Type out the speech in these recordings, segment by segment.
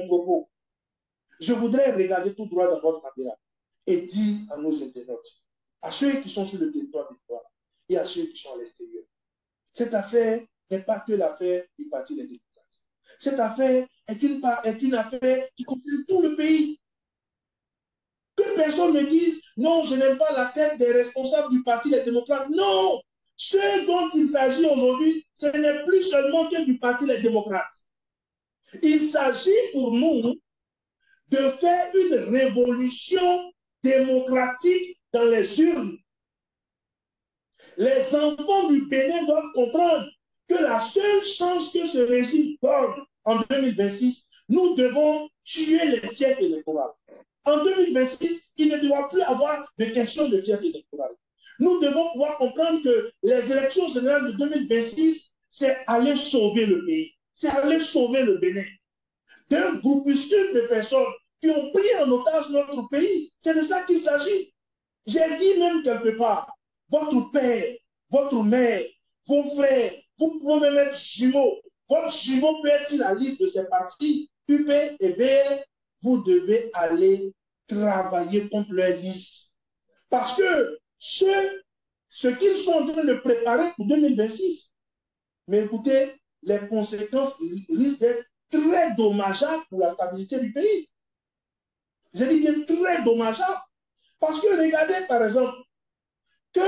propos, je voudrais regarder tout droit dans votre caméra et dire à nos internautes, à ceux qui sont sur le territoire victoire et à ceux qui sont à l'extérieur, cette affaire n'est pas que l'affaire du Parti des démocrates. Cette affaire est une affaire qui concerne tout le pays. Que personne ne dise, non, je n'aime pas la tête des responsables du Parti des démocrates. Non, ce dont il s'agit aujourd'hui, ce n'est plus seulement que du Parti des démocrates. Il s'agit pour nous de faire une révolution démocratique dans les urnes. Les enfants du Bénin doivent comprendre que la seule chance que ce régime donne en 2026, nous devons tuer les fiefs électoraux. En 2026, il ne doit plus avoir de question de fief électoral. Nous devons pouvoir comprendre que les élections générales de 2026, c'est aller sauver le pays, c'est aller sauver le Bénin d'un groupuscule de personnes qui ont pris en otage notre pays. C'est de ça qu'il s'agit. J'ai dit même quelque part, votre père, votre mère, vos frères, vous pouvez même être jumeaux. Votre jumeau peut être sur la liste de ces partis, UP et BR. Vous devez aller travailler contre leur liste. Parce que ce qu'ils sont en train de préparer pour 2026, mais écoutez, les conséquences risquent d'être très dommageables pour la stabilité du pays. Je dis bien très dommageables. Parce que regardez, par exemple, que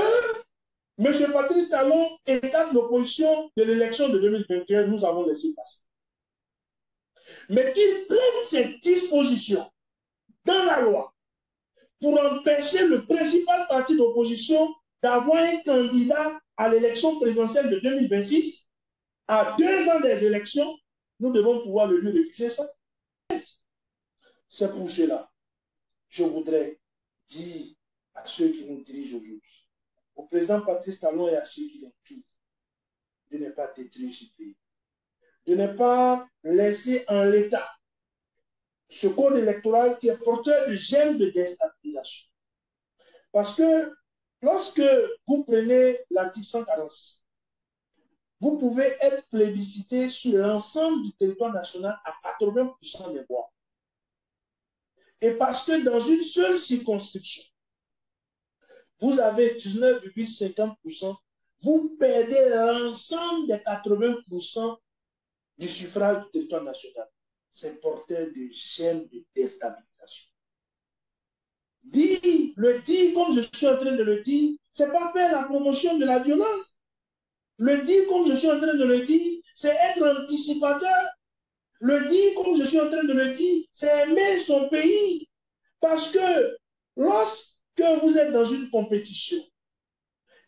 M. Patrice Talon écarte l'opposition de l'élection de 2021, nous avons laissé passer. Mais qu'il prenne cette disposition dans la loi pour empêcher le principal parti d'opposition d'avoir un candidat à l'élection présidentielle de 2026, à 2 ans des élections, nous devons pouvoir le lui refuser ça. C'est pour cela, je voudrais dire à ceux qui nous dirigent aujourd'hui, au président Patrice Talon et à ceux qui l'entourent, de ne pas détruire ce pays, de ne pas laisser en l'état ce code électoral qui est porteur de gènes de déstabilisation. Parce que lorsque vous prenez l'article 146, vous pouvez être plébiscité sur l'ensemble du territoire national à 80% des voix. Et parce que dans une seule circonscription, vous avez 19,50%, vous perdez l'ensemble des 80% du suffrage du territoire national. C'est porteur de gènes de déstabilisation. Le dire comme je suis en train de le dire, ce n'est pas faire la promotion de la violence. Le dire comme je suis en train de le dire, c'est être anticipateur. Le dire comme je suis en train de le dire, c'est aimer son pays. Parce que lorsque vous êtes dans une compétition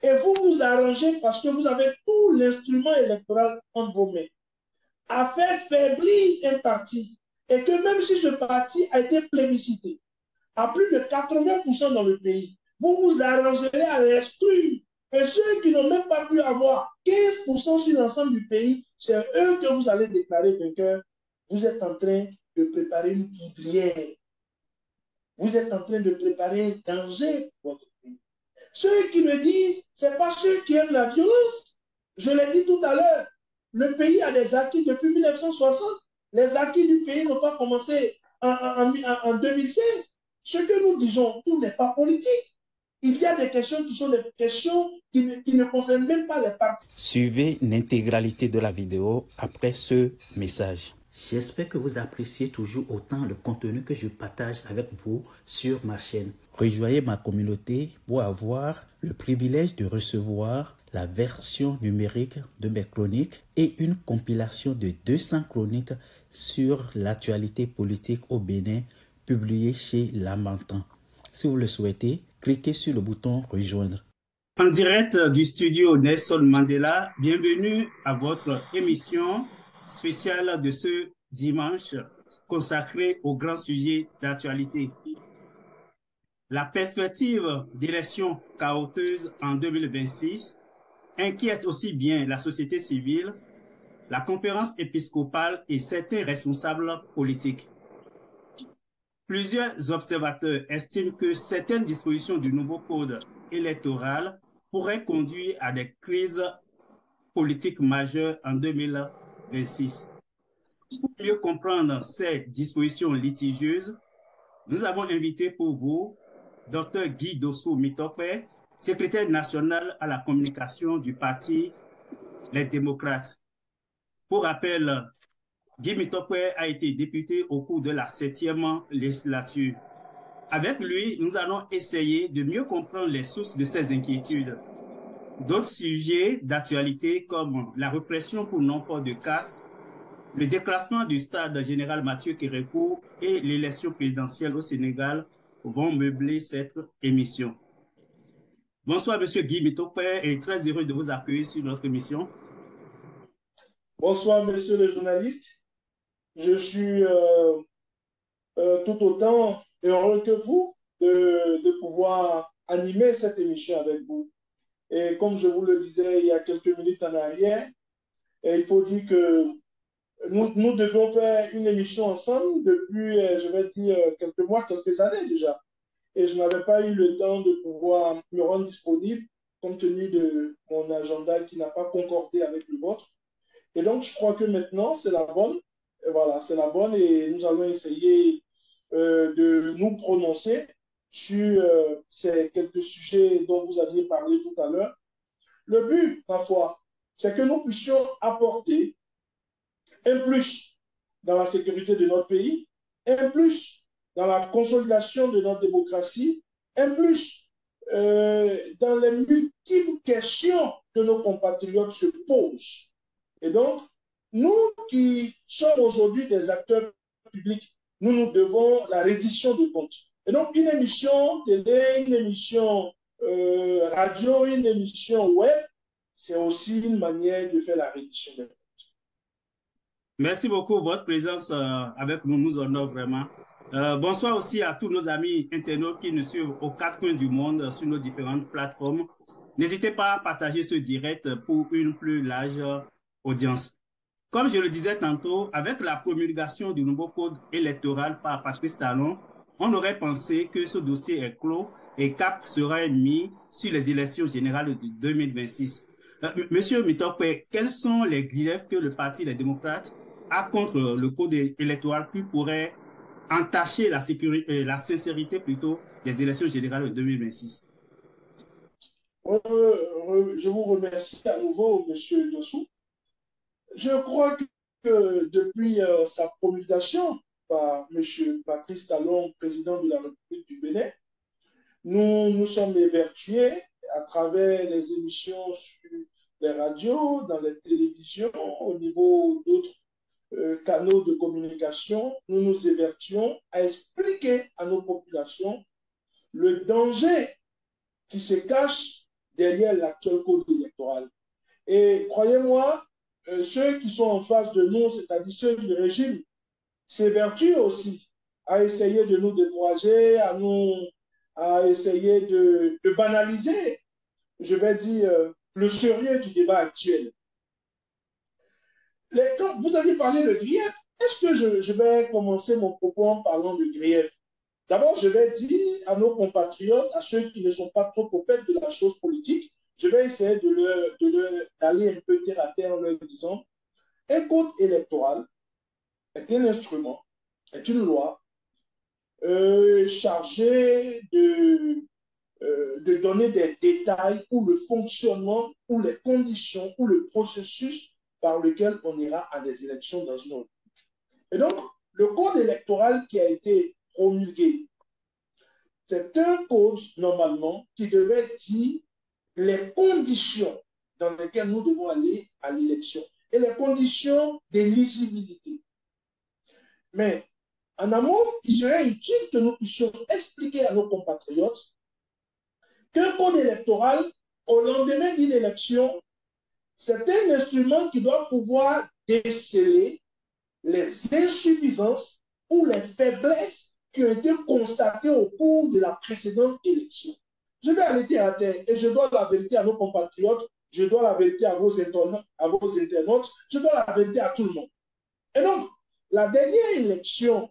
et vous vous arrangez parce que vous avez tout l'instrument électoral entre vos mains, à faire faiblir un parti et que même si ce parti a été plébiscité à plus de 80% dans le pays, vous vous arrangerez à l'exclure. Et ceux qui n'ont même pas pu avoir 15% sur l'ensemble du pays, c'est eux que vous allez déclarer vainqueurs. Vous êtes en train de préparer une poudrière. Vous êtes en train de préparer un danger pour votre pays. Ceux qui le disent, ce n'est pas ceux qui aiment la violence. Je l'ai dit tout à l'heure, le pays a des acquis depuis 1960. Les acquis du pays n'ont pas commencé en 2016. Ce que nous disons, tout n'est pas politique. Il y a des questions qui sont des questions qui ne concernent même pas les partis. Suivez l'intégralité de la vidéo après ce message. J'espère que vous appréciez toujours autant le contenu que je partage avec vous sur ma chaîne. Rejoignez ma communauté pour avoir le privilège de recevoir la version numérique de mes chroniques et une compilation de 200 chroniques sur l'actualité politique au Bénin publiée chez Lamentin. Si vous le souhaitez, cliquez sur le bouton rejoindre. En direct du studio Nelson Mandela, bienvenue à votre émission spéciale de ce dimanche consacrée au grand sujet d'actualité. La perspective d'élections chaotiques en 2026 inquiète aussi bien la société civile, la conférence épiscopale et certains responsables politiques. Plusieurs observateurs estiment que certaines dispositions du nouveau code électoral pourraient conduire à des crises politiques majeures en 2026. Pour mieux comprendre ces dispositions litigieuses, nous avons invité pour vous Dr Guy Dossou Mitokwe, secrétaire national à la communication du parti Les Démocrates. Pour rappel, Guy Mitokwe a été député au cours de la 7e législature. Avec lui, nous allons essayer de mieux comprendre les sources de ces inquiétudes. D'autres sujets d'actualité comme la répression pour non-port de casque, le déclassement du stade général Mathieu Kérékou et l'élection présidentielle au Sénégal vont meubler cette émission. Bonsoir, Monsieur Guy Mitokwe, et très heureux de vous accueillir sur notre émission. Bonsoir, monsieur le journaliste. Je suis tout autant heureux que vous de pouvoir animer cette émission avec vous. Et comme je vous le disais il y a quelques minutes en arrière, il faut dire que nous devons faire une émission ensemble depuis, je vais dire, quelques mois, quelques années déjà. Et je n'avais pas eu le temps de pouvoir me rendre disponible compte tenu de mon agenda qui n'a pas concordé avec le vôtre. Et donc, je crois que maintenant, c'est la bonne. Et voilà, c'est la bonne et nous allons essayer de nous prononcer sur ces quelques sujets dont vous aviez parlé tout à l'heure. Le but, ma foi, c'est que nous puissions apporter un plus dans la sécurité de notre pays, un plus dans la consolidation de notre démocratie, un plus dans les multiples questions que nos compatriotes se posent. Et donc, nous qui sommes aujourd'hui des acteurs publics, nous devons la reddition de comptes. Et donc, une émission télé, une émission radio, une émission web, c'est aussi une manière de faire la reddition de comptes. Merci beaucoup. Votre présence avec nous nous honore vraiment. Bonsoir aussi à tous nos amis internautes qui nous suivent aux 4 coins du monde sur nos différentes plateformes. N'hésitez pas à partager ce direct pour une plus large audience. Comme je le disais tantôt, avec la promulgation du nouveau code électoral par Patrice Talon, on aurait pensé que ce dossier est clos et cap sera mis sur les élections générales de 2026. Monsieur Mitokwe, quels sont les griefs que le Parti des démocrates a contre le code électoral qui pourrait entacher la sincérité plutôt des élections générales de 2026? Je vous remercie à nouveau, monsieur Dossou. Je crois que depuis sa promulgation par M. Patrice Talon, président de la République du Bénin, nous nous sommes évertués à travers les émissions sur les radios, dans les télévisions, au niveau d'autres canaux de communication, nous nous évertuons à expliquer à nos populations le danger qui se cache derrière l'actuel code électoral. Et croyez-moi, ceux qui sont en face de nous, c'est-à-dire ceux du régime, s'évertuent aussi à essayer de nous décourager, à essayer de banaliser, je vais dire, le sérieux du débat actuel. Quand vous avez parlé de grief, est-ce que je vais commencer mon propos en parlant de grief? D'abord, je vais dire à nos compatriotes, à ceux qui ne sont pas trop au fait de la chose politique, je vais essayer d'aller un peu terre à terre en leur disant, un code électoral est un instrument, est une loi chargée de donner des détails ou le fonctionnement ou les conditions ou le processus par lequel on ira à des élections dans une autre. Et donc, le code électoral qui a été promulgué, c'est un code, normalement, qui devait dire les conditions dans lesquelles nous devons aller à l'élection et les conditions d'éligibilité. Mais en amont, il serait utile que nous puissions expliquer à nos compatriotes qu'un code électoral, au lendemain d'une élection, c'est un instrument qui doit pouvoir déceler les insuffisances ou les faiblesses qui ont été constatées au cours de la précédente élection. Je vais aller terre à terre et je dois la vérité à nos compatriotes, je dois la vérité à vos internautes, je dois la vérité à tout le monde. Et donc, la dernière élection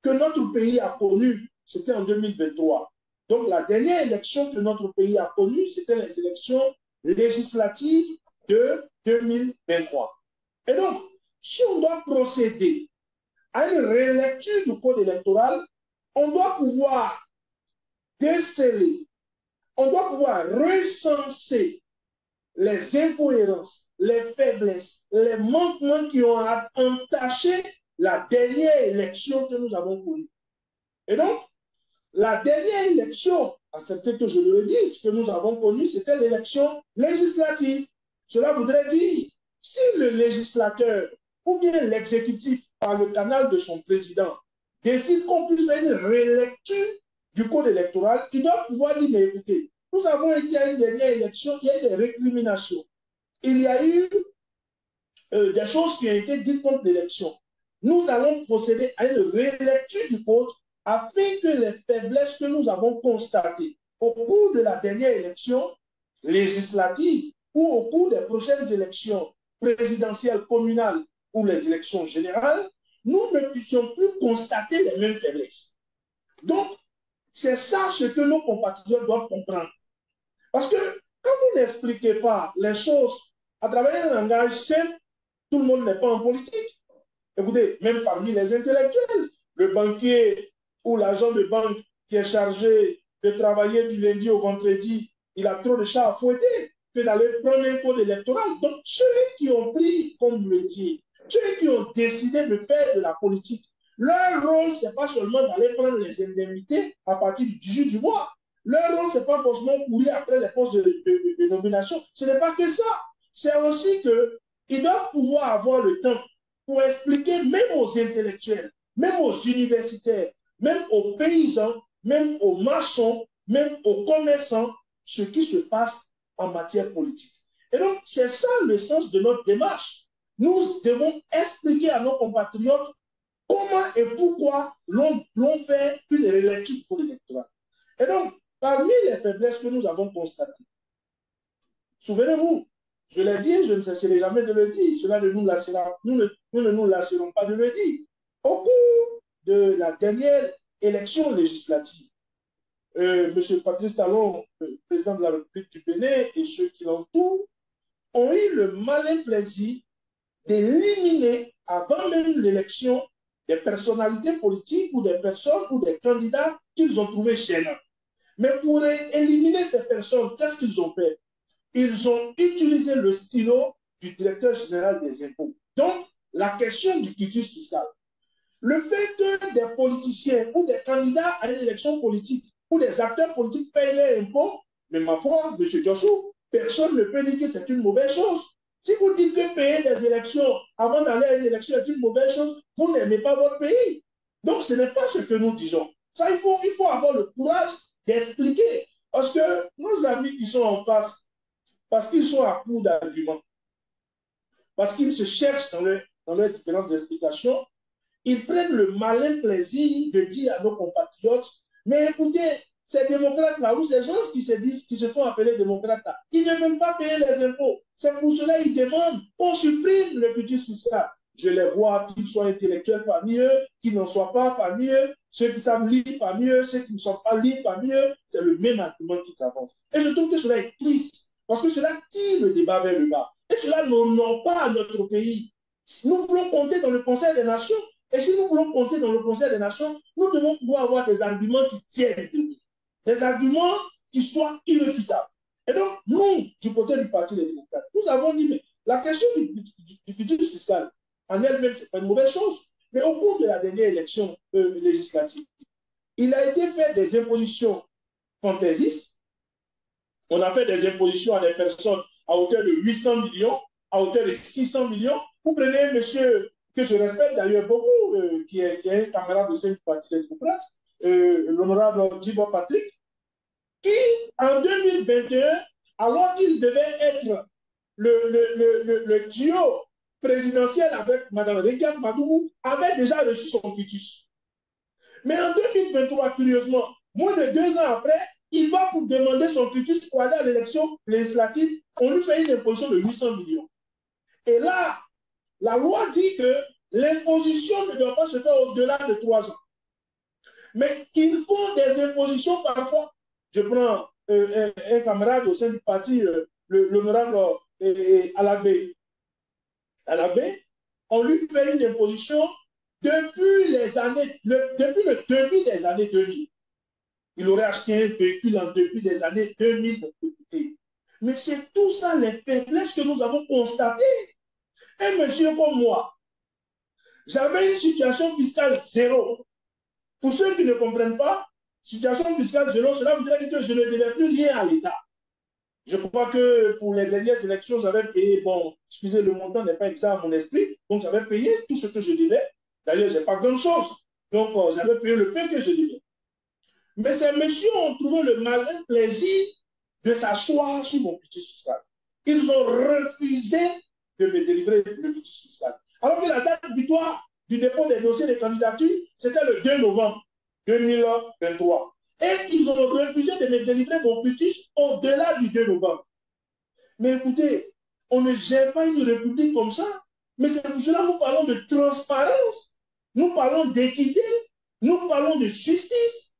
que notre pays a connue, c'était en 2023. Donc, la dernière élection que notre pays a connue, c'était les élections législatives de 2023. Et donc, si on doit procéder à une relecture du code électoral, on doit pouvoir déceler, on doit pouvoir recenser les incohérences, les faiblesses, les manquements qui ont entaché la dernière élection que nous avons connue. Et donc, la dernière élection, acceptez que je le dise, que nous avons connue, c'était l'élection législative. Cela voudrait dire, si le législateur ou bien l'exécutif, par le canal de son président, décide qu'on puisse faire une relecture du code électoral, il doit pouvoir dire, mais écoutez, nous avons été à une dernière élection, il y a eu des récriminations. Il y a eu des choses qui ont été dites contre l'élection. Nous allons procéder à une relecture du code afin que les faiblesses que nous avons constatées au cours de la dernière élection législative ou au cours des prochaines élections présidentielles, communales ou les élections générales, nous ne puissions plus constater les mêmes faiblesses. Donc, c'est ça ce que nos compatriotes doivent comprendre. Parce que quand vous n'expliquez pas les choses à travers un langage simple, tout le monde n'est pas en politique. Écoutez, même parmi les intellectuels, le banquier ou l'agent de banque qui est chargé de travailler du lundi au vendredi, il a trop de chats à fouetter que d'aller prendre un code électoral. Donc, ceux qui ont pris comme métier, ceux qui ont décidé de faire de la politique, leur rôle, ce n'est pas seulement d'aller prendre les indemnités à partir du 18 du mois. Leur rôle, ce n'est pas forcément courir après les postes de nomination. Ce n'est pas que ça. C'est aussi qu'ils doivent pouvoir avoir le temps pour expliquer même aux intellectuels, même aux universitaires, même aux paysans, même aux maçons, même aux commerçants, ce qui se passe en matière politique. Et donc, c'est ça le sens de notre démarche. Nous devons expliquer à nos compatriotes comment et pourquoi l'on fait une relecture pour l'électorat. Et donc, parmi les faiblesses que nous avons constatées, souvenez-vous, je l'ai dit, je ne cesserai jamais de le dire, cela ne nous lassera, nous ne nous lasserons pas de le dire. Au cours de la dernière élection législative, M. Patrice Talon, président de la République du Bénin, et ceux qui l'entourent, ont eu le malin plaisir d'éliminer, avant même l'élection, des personnalités politiques ou des personnes ou des candidats qu'ils ont trouvés gênants. Mais pour éliminer ces personnes, qu'est-ce qu'ils ont fait? Ils ont utilisé le stylo du directeur général des impôts. Donc, la question du quitus fiscal. Le fait que des politiciens ou des candidats à une élection politique ou des acteurs politiques payent leurs impôts, mais ma foi, M. Jossou, personne ne peut dire que c'est une mauvaise chose. Si vous dites que payer des élections avant d'aller à une élection est une mauvaise chose, vous n'aimez pas votre pays. Donc, ce n'est pas ce que nous disons. Ça, il faut avoir le courage d'expliquer. Parce que nos amis qui sont en face, parce qu'ils sont à court d'arguments, parce qu'ils se cherchent dans leurs différentes explications, ils prennent le malin plaisir de dire à nos compatriotes, mais écoutez, ces démocrates-là, ou ces gens qui se font appeler démocrates-là, ils ne veulent pas payer les impôts. C'est pour cela qu'ils demandent qu'on supprime le quitus fiscal. Je les vois, qu'ils soient intellectuels parmi eux, qu'ils n'en soient pas parmi eux, ceux qui savent lire parmi eux, ceux qui ne sont pas lire parmi eux, c'est le même argument qu'ils avancent. Et je trouve que cela est triste, parce que cela tire le débat vers le bas. Et cela n'honore pas à notre pays. Nous voulons compter dans le Conseil des Nations. Et si nous voulons compter dans le Conseil des Nations, nous devons pouvoir avoir des arguments qui tiennent debout, des arguments qui soient irréfutables. Et donc, nous, du côté du Parti des démocrates, nous avons dit, mais la question du quitus fiscal, en elle-même, ce n'est pas une mauvaise chose. Mais au cours de la dernière élection législative, il a été fait des impositions fantaisistes. On a fait des impositions à des personnes à hauteur de 800 millions, à hauteur de 600 millions. Vous prenez un monsieur que je respecte d'ailleurs beaucoup, qui est un camarade de sein du Parti des démocrates, l'honorable Djibo Patrick, qui, en 2021, alors qu'il devait être le duo présidentiel avec Mme Rekiat Madougou, avait déjà reçu son quitus. Mais en 2023, curieusement, moins de 2 ans après, il va pour demander son quitus pour aller à l'élection législative. On lui fait une imposition de 800 millions. Et là, la loi dit que l'imposition ne doit pas se faire au-delà de 3 ans. Mais qu'ils font des impositions parfois. Je prends un camarade au sein du parti, l'honorable Alabé. Alabé on lui paye une imposition depuis depuis le début des années 2000. Il aurait acheté un véhicule en début des années 2000. Mais c'est tout ça les faiblesses que nous avons constatées. Un monsieur comme moi, j'avais une situation fiscale zéro. Pour ceux qui ne comprennent pas, situation fiscale zéro, cela voudrait dire que je ne devais plus rien à l'État. Je crois que pour les dernières élections, j'avais payé, bon, excusez, le montant n'est pas exact à mon esprit, donc j'avais payé tout ce que je devais. D'ailleurs, je n'ai pas grand-chose. Donc, j'avais payé le peu que je devais. Mais ces messieurs ont trouvé le malin plaisir de s'asseoir sur mon quitus fiscal. Ils ont refusé de me délivrer le quitus fiscal. Alors que la date butoir du dépôt des dossiers de candidature, c'était le 2 novembre 2023. Et ils ont refusé de me délivrer mon quitus au-delà du 2 novembre. Mais écoutez, on ne gère pas une république comme ça. Mais c'est pour cela que nous parlons de transparence, nous parlons d'équité, nous parlons de justice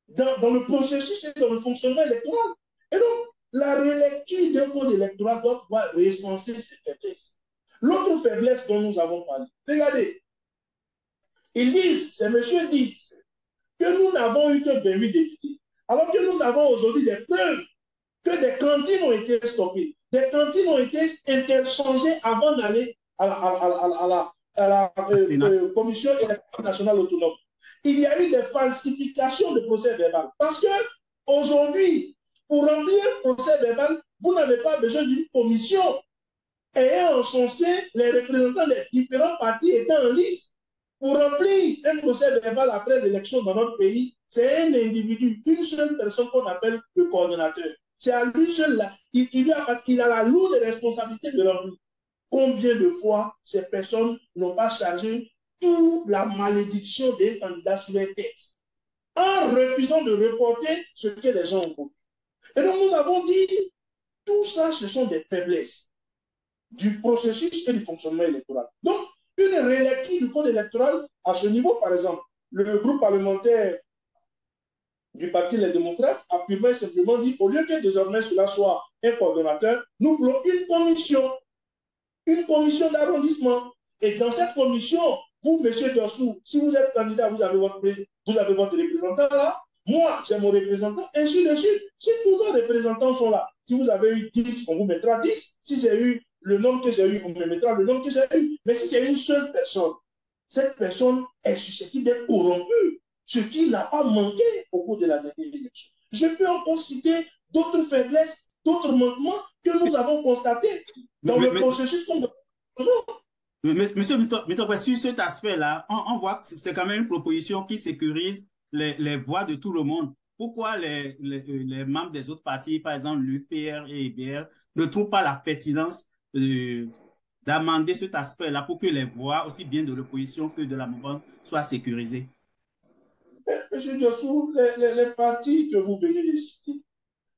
dans le processus et dans le fonctionnement électoral. Et donc, la relecture d'un code électoral doit pouvoir recenser ces faiblesses. L'autre faiblesse dont nous avons parlé, regardez, ils disent, ces messieurs disent, que nous n'avons eu que 28 députés. Alors que nous avons aujourd'hui des preuves que des cantines ont été stoppées, des cantines ont été interchangées avant d'aller à la Commission électorale nationale autonome. Il y a eu des falsifications de procès verbal. Parce que aujourd'hui, pour remplir un procès verbal, vous n'avez pas besoin d'une commission ayant en son sein les représentants des différents partis étant en liste. Pour remplir un procès verbal après l'élection dans notre pays, c'est un individu, une seule personne qu'on appelle le coordonnateur. C'est à lui seul là. Il a la lourde responsabilité de remplir. Combien de fois ces personnes n'ont pas chargé toute la malédiction des candidats sur les textes en refusant de reporter ce que les gens ont voté. Et donc nous avons dit, tout ça, ce sont des faiblesses du processus et du fonctionnement électoral. Donc, une relecture du code électoral à ce niveau, par exemple, le groupe parlementaire du Parti Les Démocrates a purement et simplement dit, au lieu que désormais cela soit un coordonnateur, nous voulons une commission d'arrondissement. Et dans cette commission, vous, M. Dossou, si vous êtes candidat, vous avez votre représentant là, moi, j'ai mon représentant, ainsi de suite. Si tous nos représentants sont là, si vous avez eu 10, on vous mettra 10. Si j'ai eu le nombre que j'ai eu, on me mettra le nombre que j'ai eu. Mais si c'est une seule personne, cette personne est susceptible d'être corrompue, ce qui n'a pas manqué au cours de la dernière élection. Je peux encore citer d'autres faiblesses, d'autres manquements que nous avons constatés dans le processus. Monsieur Mitokwe, sur cet aspect-là, on voit que c'est quand même une proposition qui sécurise les voix de tout le monde. Pourquoi les membres des autres partis, par exemple l'UPR et EBR, ne trouvent pas la pertinence d'amender cet aspect-là pour que les voix, aussi bien de l'opposition que de la mouvance, soient sécurisées? Monsieur Dossou, les partis que vous venez de citer,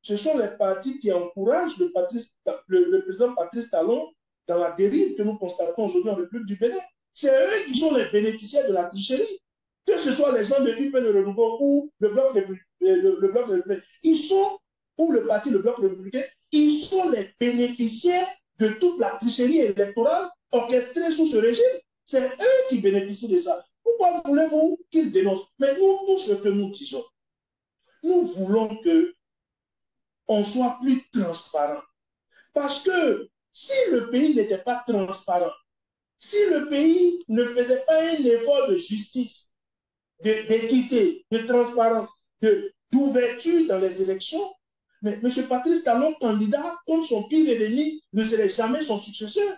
ce sont les partis qui encouragent le président Patrice Talon dans la dérive que nous constatons aujourd'hui en République du Bénin. C'est eux qui sont les bénéficiaires de la tricherie. Que ce soit les gens de l'UP de Renouveau ou le Bloc républicain, ils sont, ou le parti, le Bloc républicain, ils sont les bénéficiaires de toute la tricherie électorale orchestrée sous ce régime. C'est eux qui bénéficient de ça. Pourquoi voulez-vous qu'ils dénoncent? Mais nous, tout ce que nous disons, nous voulons qu'on soit plus transparent. Parce que si le pays n'était pas transparent, si le pays ne faisait pas un effort de justice, d'équité, de transparence, d'ouverture dans les élections, mais M. Patrice Talon, candidat contre son pire ennemi, ne serait jamais son successeur.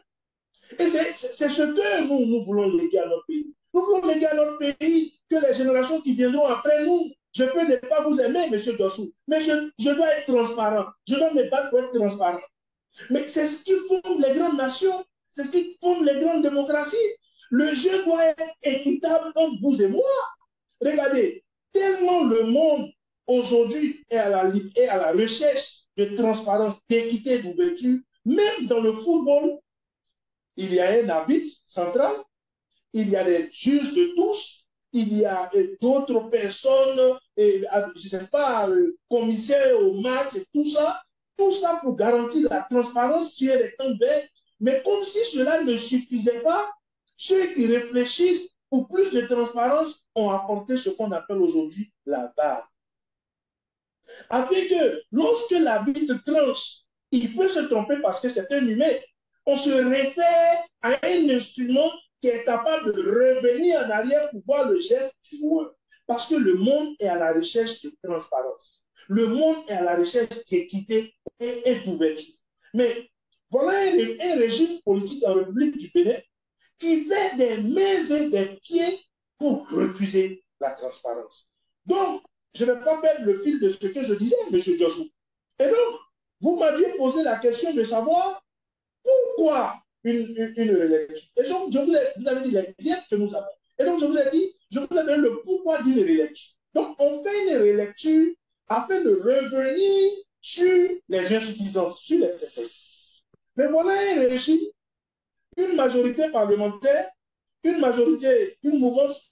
Et c'est ce que nous voulons léguer à notre pays. Nous voulons léguer à notre pays que les générations qui viendront après nous, je peux ne pas vous aimer, M. Dossou, mais je dois être transparent. Je dois me battre pour être transparent. Mais c'est ce qui fonde les grandes nations, c'est ce qui fonde les grandes démocraties. Le jeu doit être équitable entre vous et moi. Regardez, tellement le monde aujourd'hui est à la recherche de transparence, d'équité, d'ouverture, même dans le football, il y a un arbitre central, il y a des juges de touche, il y a d'autres personnes, je ne sais pas, commissaires au match, et tout ça pour garantir la transparence sur les temps verts. Mais comme si cela ne suffisait pas, ceux qui réfléchissent pour plus de transparence ont apporté ce qu'on appelle aujourd'hui la barre. Afin que lorsque l'arbitre tranche, il peut se tromper parce que c'est un humain. On se réfère à un instrument qui est capable de revenir en arrière pour voir le geste du joueur. Parce que le monde est à la recherche de transparence. Le monde est à la recherche d'équité et d'ouverture. Mais voilà un régime politique en République du Bénin qui fait des mains et des pieds pour refuser la transparence. Donc, je ne vais pas perdre le fil de ce que je disais, M. Jossou. Et donc, vous m'aviez posé la question de savoir pourquoi une réélection. Et donc, vous avez dit l'exemple que nous avons. Et donc, je vous ai dit, je vous ai donné le pourquoi d'une réélection. Donc, on fait une réélection afin de revenir sur les insuffisances, sur les faiblesses. Mais voilà un régime, une majorité parlementaire, une mouvance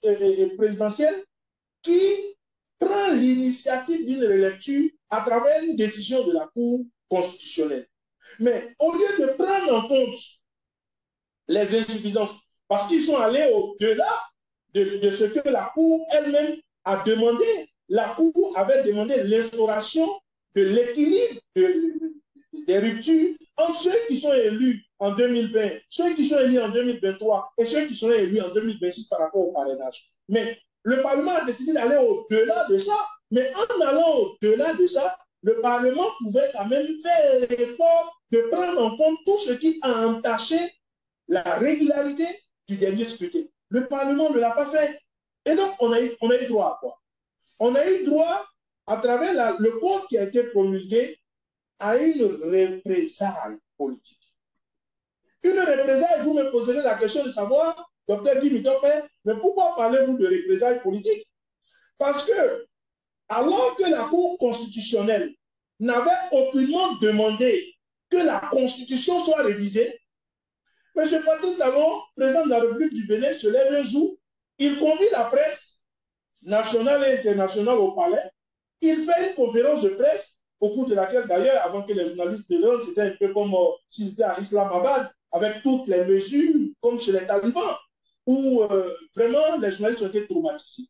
présidentielle qui prend l'initiative d'une relecture à travers une décision de la Cour constitutionnelle. Mais au lieu de prendre en compte les insuffisances, parce qu'ils sont allés au-delà de ce que la Cour elle-même a demandé, la Cour avait demandé l'instauration de l'équilibre des ruptures entre ceux qui sont élus en 2020, ceux qui sont élus en 2023 et ceux qui seront élus en 2026 par rapport au parrainage. Mais le Parlement a décidé d'aller au-delà de ça. Mais en allant au-delà de ça, le Parlement pouvait quand même faire l'effort de prendre en compte tout ce qui a entaché la régularité du dernier scrutin. Le Parlement ne l'a pas fait. Et donc, on a eu droit à quoi? On a eu droit, à travers le code qui a été promulgué, à une représailles politique. Une représailles, vous me poserez la question de savoir, docteur Guy Mitopé, mais pourquoi parlez-vous de représailles politiques? Parce que, alors que la Cour constitutionnelle n'avait aucunement demandé que la Constitution soit révisée, M. Patrice Talon, président de la République du Bénin, se lève un jour, il convie la presse nationale et internationale au palais, il fait une conférence de presse, au cours de laquelle, d'ailleurs, avant que les journalistes ne rentrent, c'était un peu comme si c'était à Islamabad, avec toutes les mesures, comme chez les talibans, où vraiment les journalistes ont été traumatisés.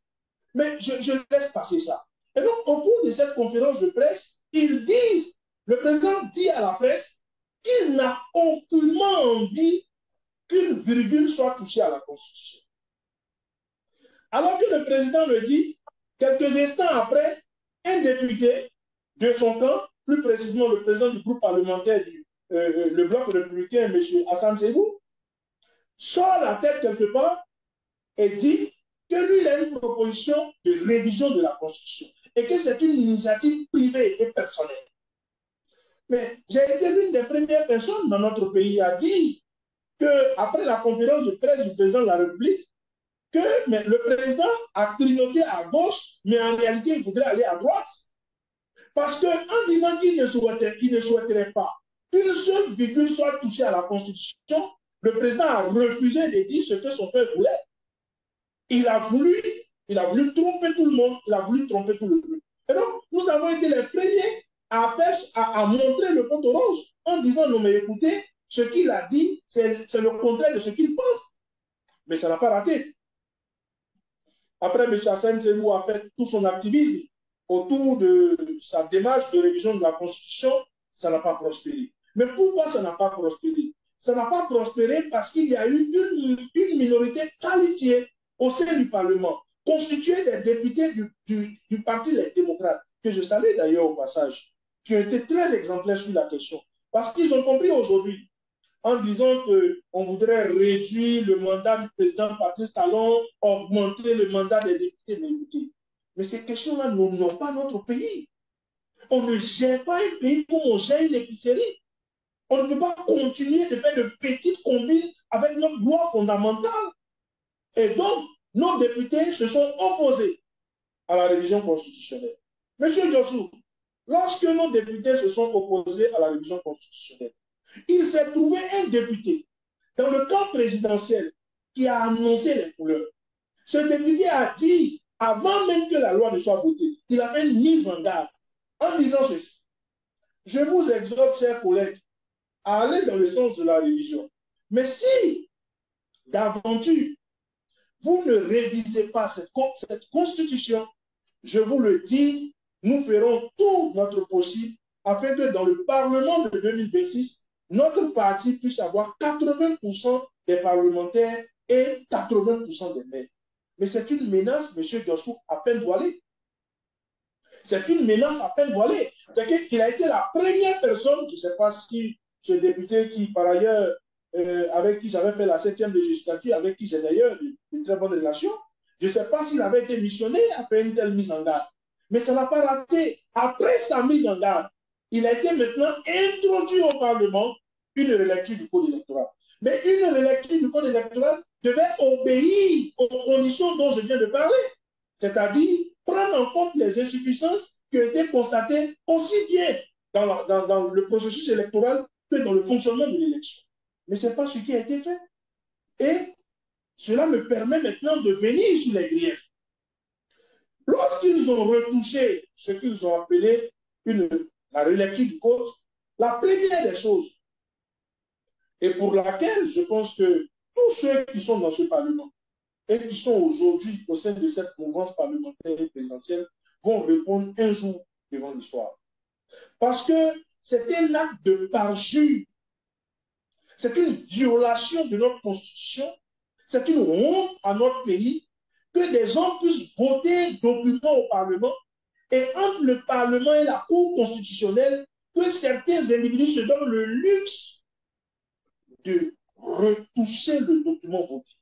Mais je laisse passer ça. Et donc, au cours de cette conférence de presse, le président dit à la presse qu'il n'a aucunement envie qu'une virgule soit touchée à la Constitution. Alors que le président le dit, quelques instants après, un député de son camp, plus précisément le président du groupe parlementaire le Bloc républicain, M. Hassan Sebou, sort la tête quelque part et dit que lui, il a une proposition de révision de la Constitution et que c'est une initiative privée et personnelle. Mais j'ai été l'une des premières personnes dans notre pays à dire qu'après la conférence de presse du président de la République, mais le président a clignoté à gauche, mais en réalité, il voudrait aller à droite. Parce qu'en disant qu'il ne souhaiterait pas qu'une seule virgule soit touchée à la Constitution, le président a refusé de dire ce que son peuple voulait. Il a voulu tromper tout le monde, il a voulu tromper tout le monde. Et donc, nous avons été les premiers à montrer le poteau rose en disant, non mais écoutez, ce qu'il a dit, c'est le contraire de ce qu'il pense. Mais ça n'a pas raté. Après, M. Hassan Sebou a fait tout son activisme autour de sa démarche de révision de la Constitution, ça n'a pas prospéré. Mais pourquoi ça n'a pas prospéré? Ça n'a pas prospéré parce qu'il y a eu une minorité qualifiée au sein du Parlement, constituée des députés du Parti des démocrates, que je salue d'ailleurs au passage, qui ont été très exemplaires sur la question. Parce qu'ils ont compris aujourd'hui, en disant qu'on voudrait réduire le mandat du président Patrice Talon, augmenter le mandat des députés. Mais ces questions-là n'ont pas notre pays. On ne gère pas un pays comme on gère une épicerie. On ne peut pas continuer de faire de petites combines avec notre loi fondamentale. Et donc, nos députés se sont opposés à la révision constitutionnelle. Monsieur Jossou, lorsque nos députés se sont opposés à la révision constitutionnelle, il s'est trouvé un député dans le camp présidentiel qui a annoncé les couleurs. Ce député a dit, avant même que la loi ne soit votée, il a fait une mise en garde en disant ceci. Je vous exhorte, chers collègues, à aller dans le sens de la religion. Mais si d'aventure. Vous ne révisez pas cette constitution, je vous le dis, nous ferons tout notre possible afin que dans le Parlement de 2026, notre parti puisse avoir 80% des parlementaires et 80% des maires. Mais c'est une menace, M. Diossou, à peine voilée. C'est une menace à peine voilée. C'est qu'il a été la première personne, je ne sais pas si ce député qui, par ailleurs, avec qui j'avais fait la 7e législature, avec qui j'ai d'ailleurs une très bonne relation, je ne sais pas s'il avait été missionné après une telle mise en garde. Mais ça n'a pas raté. Après sa mise en garde, il a été maintenant introduit au Parlement une relecture du code électoral. Mais une relecture du code électoral devait obéir aux conditions dont je viens de parler. C'est-à-dire prendre en compte les insuffisances qui ont été constatées aussi bien dans le processus électoral que dans le fonctionnement de l'élection. Mais ce n'est pas ce qui a été fait. Et cela me permet maintenant de venir sur les griefs. Lorsqu'ils ont retouché ce qu'ils ont appelé la relecture du code, la première des choses, et pour laquelle je pense que tous ceux qui sont dans ce Parlement et qui sont aujourd'hui au sein de cette mouvance parlementaire et présidentielle vont répondre un jour devant l'histoire. Parce que c'est un acte de parjure, c'est une violation de notre Constitution, c'est une honte à notre pays que des gens puissent voter documents au Parlement et entre le Parlement et la Cour constitutionnelle, que certains individus se donnent le luxe de retoucher le document voté,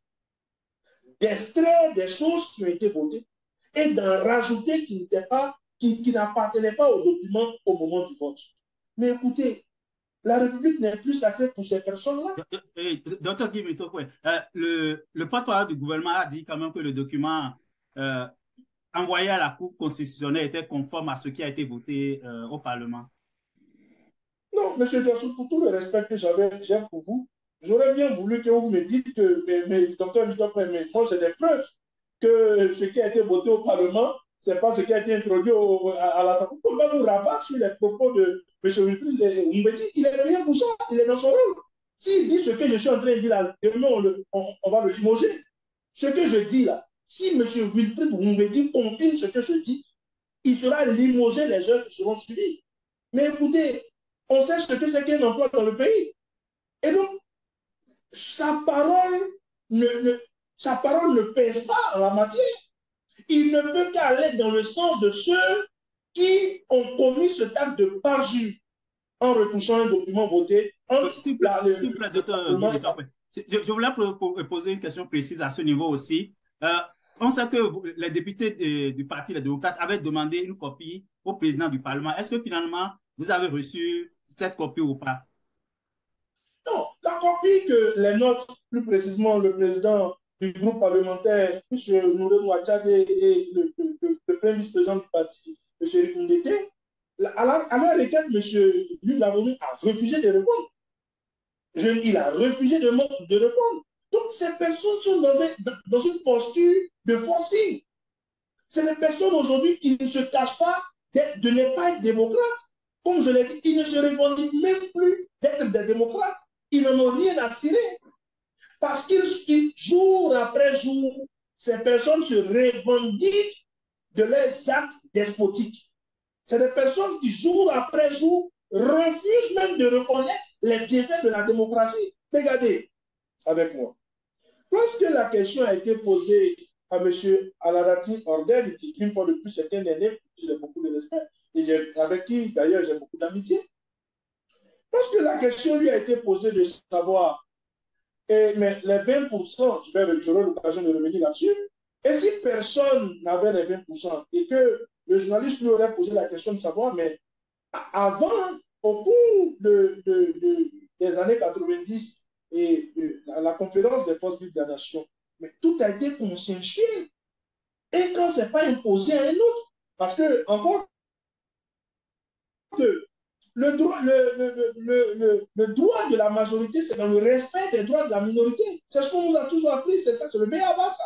d'extraire des choses qui ont été votées et d'en rajouter qui n'appartenaient pas au document au moment du vote. Mais écoutez, la République n'est plus sacrée pour ces personnes-là. Docteur Guimito, le porte-parole du gouvernement a dit quand même que le document envoyé à la Cour constitutionnelle était conforme à ce qui a été voté au Parlement. Non, M. Diossou, pour tout le respect que j'ai pour vous, j'aurais bien voulu que vous me dites que, mais docteur mais moi, j'ai des preuves que ce qui a été voté au Parlement, ce n'est pas ce qui a été introduit à l'Assemblée. Pourquoi vous rabattre sur les propos de M. Wilfried? Il est rien pour ça, il est dans son rôle. S'il dit ce que je suis en train de dire là, demain, on va le limoger. Ce que je dis là, si M. Wilfried Oumbedi confirme ce que je dis, il sera limogé les heures qui seront suivies. Mais écoutez, on sait ce que c'est qu'un emploi dans le pays. Et donc, sa parole ne pèse pas en la matière. Il ne peut qu'aller dans le sens de ceux qui ont commis ce acte de parjure en retouchant un document voté. Je voulais poser une question précise à ce niveau aussi. On sait que les députés du Parti des démocrates avaient demandé une copie au président du Parlement. Est-ce que finalement, vous avez reçu cette copie ou pas? Non, la copie que les nôtres, plus précisément le président du groupe parlementaire, M. Nouré Ouachad et le premier vice-président du parti, M. Rikoundete, à leur requête, M. Luc Lavonu a refusé de répondre. Il a refusé de répondre. Donc, ces personnes sont dans une posture de forcing. C'est des personnes aujourd'hui qui ne se cachent pas de ne pas être démocrates. Comme je l'ai dit, ils ne se revendiquent même plus d'être des démocrates. Ils n'en ont rien à cirer. Parce qu'ils, jour après jour, ces personnes se revendiquent de leurs actes despotiques. C'est des personnes qui, jour après jour, refusent même de reconnaître les bienfaits de la démocratie. Regardez avec moi. Lorsque la question a été posée à M. Aladati Ordel, qui, une fois de plus, est un aîné, j'ai beaucoup de respect, et avec qui, d'ailleurs, j'ai beaucoup d'amitié. Lorsque la question lui a été posée de savoir, mais les 20%, j'aurai l'occasion de revenir là-dessus, et si personne n'avait les 20%, et que le journaliste lui aurait posé la question de savoir, mais avant, au cours des années 90, et la conférence des forces vives de la nation, mais tout a été consensuel. Et quand ce n'est pas imposé à un autre, parce que, encore que le droit de la majorité, c'est dans le respect des droits de la minorité. C'est ce qu'on nous a toujours appris, c'est ça, c'est le B.A.B.A. ça.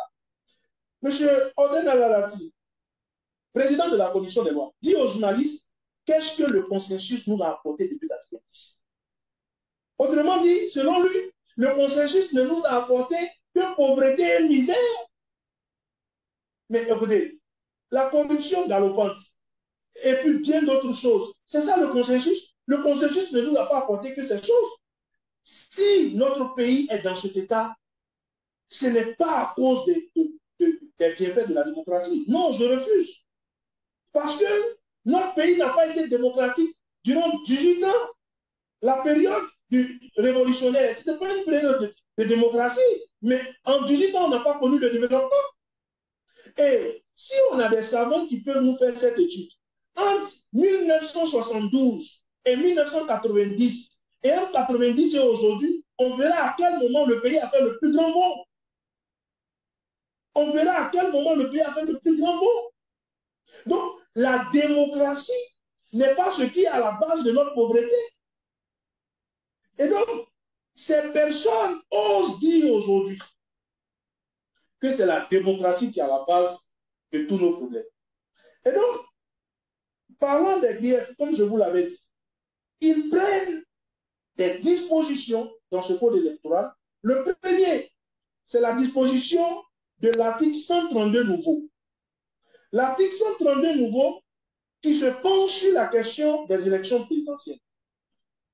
Monsieur Oden Alalati, président de la commission des lois, dit aux journalistes qu'est-ce que le consensus nous a apporté depuis 1990. Autrement dit, selon lui, le consensus ne nous a apporté que pauvreté et misère. Mais écoutez, la corruption galopante et puis bien d'autres choses, c'est ça le consensus. Le consensus ne nous a pas apporté que ces choses. Si notre pays est dans cet état, ce n'est pas à cause des bienfaits de la démocratie. Non, je refuse. Parce que notre pays n'a pas été démocratique durant 18 ans. La période du révolutionnaire, ce n'était pas une période de démocratie, mais en 18 ans, on n'a pas connu le développement. Et si on a des savants qui peuvent nous faire cette étude, entre 1972 et 1990, et entre 90 et aujourd'hui, on verra à quel moment le pays a fait le plus grand bond. On verra à quel moment le pays a fait le plus grand bond. Donc, la démocratie n'est pas ce qui est à la base de notre pauvreté. Et donc, ces personnes osent dire aujourd'hui que c'est la démocratie qui est à la base de tous nos problèmes. Et donc, parlant des guerres, comme je vous l'avais dit, ils prennent des dispositions dans ce code électoral. Le premier, c'est la disposition de l'article 132 nouveau. L'article 132 nouveau qui se penche sur la question des élections présidentielles.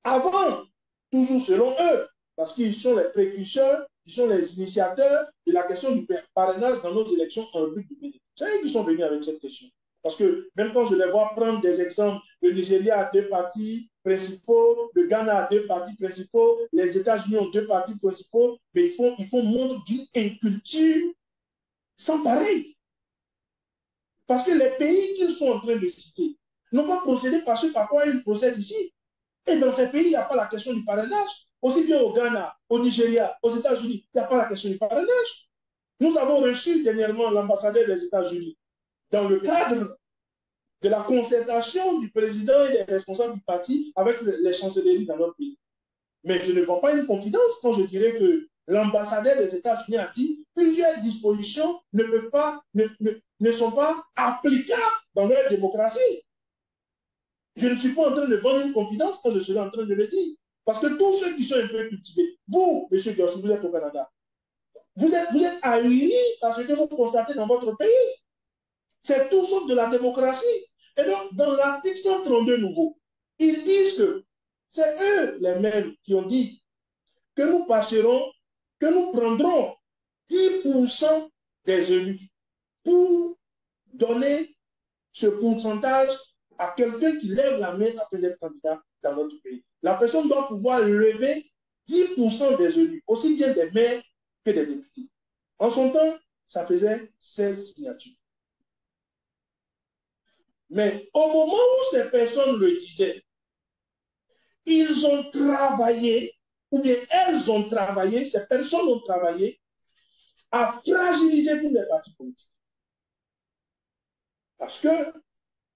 Avant, toujours selon eux, parce qu'ils sont les précurseurs, ils sont les initiateurs de la question du parrainage dans nos élections en République du Bénin. C'est eux qui sont venus avec cette question. Parce que même quand je les vois prendre des exemples, le Nigeria a 2 partis principaux, le Ghana a 2 partis principaux, les États-Unis ont 2 partis principaux, mais ils font montre d'une inculture sans pareil. Parce que les pays qu'ils sont en train de citer n'ont pas procédé par ce par quoi ils procèdent ici. Et dans ces pays, il n'y a pas la question du parrainage. Aussi bien au Ghana, au Nigeria, aux États-Unis, il n'y a pas la question du parrainage. Nous avons reçu dernièrement l'ambassadeur des États-Unis dans le cadre de la concertation du président et des responsables du parti avec les chancelleries dans notre pays. Mais je ne vends pas une confidence quand je dirais que l'ambassadeur des États-Unis a dit plusieurs dispositions ne sont pas applicables dans leur démocratie. Je ne suis pas en train de vendre une confidence quand je serai en train de le dire. Parce que tous ceux qui sont un peu cultivés, vous, M. Garçon, vous êtes au Canada, vous êtes ahuris par ce que vous constatez dans votre pays. C'est tout sauf de la démocratie. Et donc, dans l'article 132 nouveau, ils disent que c'est eux les mêmes qui ont dit que nous passerons, que nous prendrons 10% des élus pour donner ce pourcentage à quelqu'un qui lève la main après d'être candidat dans notre pays. La personne doit pouvoir lever 10% des élus, aussi bien des maires que des députés. En son temps, ça faisait 16 signatures. Mais au moment où ces personnes le disaient, ils ont travaillé, ou bien elles ont travaillé, ces personnes ont travaillé à fragiliser tous les partis politiques. Parce que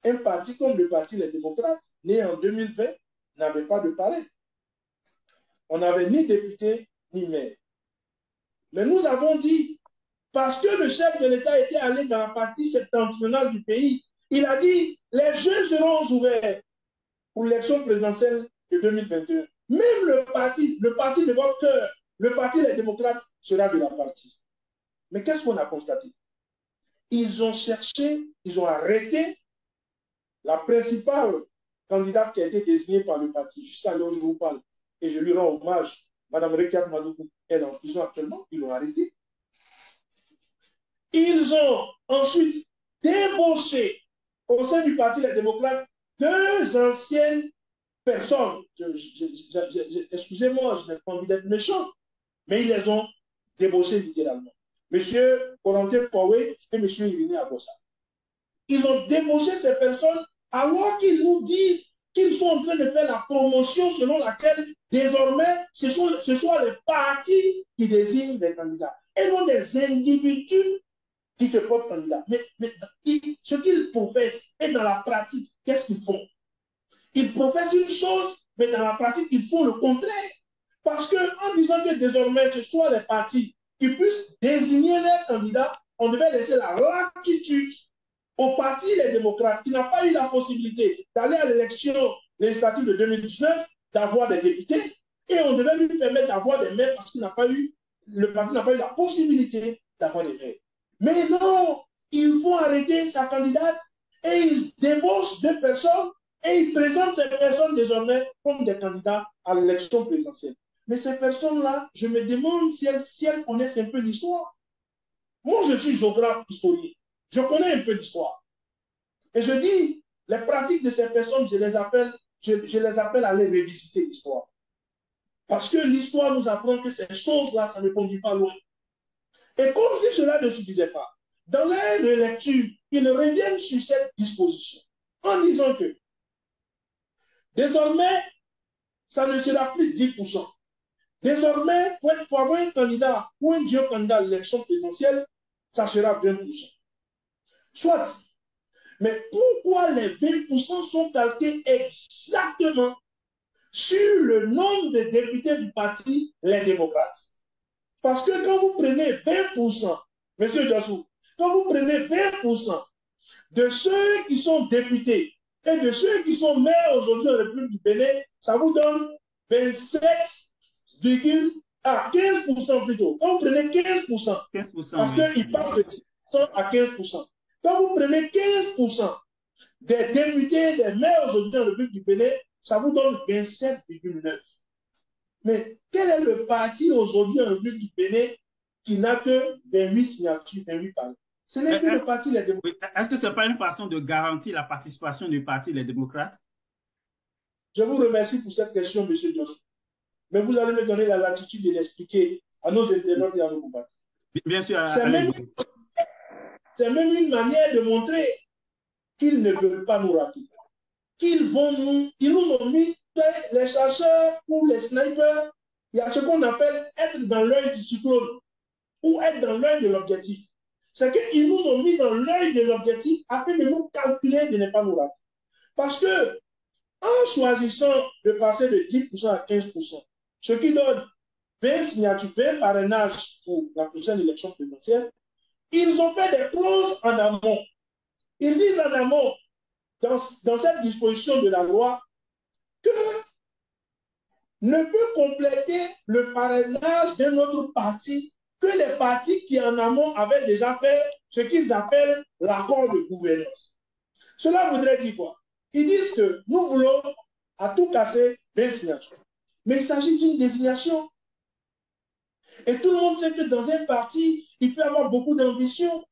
un parti comme le Parti Les Démocrates, né en 2020, n'avait pas de parrain. On n'avait ni député, ni maire. Mais nous avons dit, parce que le chef de l'État était allé dans la partie septentrionale du pays, il a dit, les jeux seront ouverts pour l'élection présidentielle de 2021. Même le parti de votre cœur, le Parti Les Démocrates sera de la partie. Mais qu'est-ce qu'on a constaté? Ils ont cherché, ils ont arrêté la principale candidate qui a été désignée par le parti, jusqu'à l'heure où je vous parle, et je lui rends hommage, Mme Rekiat Madougou, elle est en prison actuellement, ils l'ont arrêtée. Ils ont ensuite débauché au sein du Parti Les Démocrates 2 anciennes personnes. Excusez-moi, je n'ai pas envie d'être méchant, mais ils les ont débauchées littéralement. M. Corentin Powé et M. Irénée Abossa. Ils ont débauché ces personnes alors qu'ils nous disent qu'ils sont en train de faire la promotion selon laquelle désormais ce soit les partis qui désignent les candidats et non des individus qui se portent candidats. Mais ce qu'ils professent et dans la pratique, qu'est-ce qu'ils font? Ils professent une chose, mais dans la pratique, ils font le contraire. Parce qu'en disant que désormais ce soit les partis qui puissent désigner leurs candidats, on devait laisser la latitude au Parti Les Démocrates, qui n'a pas eu la possibilité d'aller à l'élection législative de 2019, d'avoir des députés, et on devait lui permettre d'avoir des maires parce qu'il n'a pas eu le parti n'a pas eu la possibilité d'avoir des maires. Mais non, ils vont arrêter sa candidate et ils débauchent deux personnes et ils présentent ces personnes désormais comme des candidats à l'élection présidentielle. Mais ces personnes-là, je me demande si elles connaissent un peu l'histoire. Moi, je suis géographe historien. Je connais un peu l'histoire. Et je dis, les pratiques de ces personnes, je les appelle à les revisiter l'histoire. Parce que l'histoire nous apprend que ces choses-là, ça ne conduit pas loin. Et comme si cela ne suffisait pas, dans leur lecture, ils reviennent sur cette disposition en disant que désormais, ça ne sera plus 10%. Désormais, pour avoir un candidat ou un dieu candidat à l'élection présidentielle, ça sera 20%. Soit. Mais pourquoi les 20% sont calqués exactement sur le nombre de députés du parti, les démocrates? Parce que quand vous prenez 20%, M. Jassou, quand vous prenez 20% de ceux qui sont députés et de ceux qui sont maires aujourd'hui en République du Bénin, ça vous donne 15% plutôt. Quand vous prenez 15%, 15%, parce qu'ils parlent de 10% à 15%. Quand vous prenez 15% des députés, des maires aujourd'hui en République du Bénin, ça vous donne 27,9. Mais quel est le parti aujourd'hui en République du Bénin qui n'a que 28 signatures, 28 partis? Ce n'est que le parti Les Démocrates. Est-ce que ce n'est pas une façon de garantir la participation du parti Les Démocrates? Je vous remercie pour cette question, M. Johnson. Mais vous allez me donner la latitude de l'expliquer à nos internautes et à nos compatriotes. Bien sûr, c'est même une manière de montrer qu'ils ne veulent pas nous rater. Ils nous ont mis les chasseurs ou les snipers. Il y a ce qu'on appelle être dans l'œil du cyclone ou être dans l'œil de l'objectif. C'est qu'ils nous ont mis dans l'œil de l'objectif afin de nous calculer, de ne pas nous rater. Parce que en choisissant de passer de 10% à 15%, ce qui donne 20 signatures, 20 parrainages pour la prochaine élection présidentielle, ils ont fait des clauses en amont. Ils disent en amont, dans cette disposition de la loi, que ne peut compléter le parrainage d'un autre parti que les partis qui en amont avaient déjà fait ce qu'ils appellent l'accord de gouvernance. Cela voudrait dire quoi? Ils disent que nous voulons à tout casser 20 signatures. Mais il s'agit d'une désignation. Et tout le monde sait que dans un parti, il peut y avoir beaucoup d'ambition.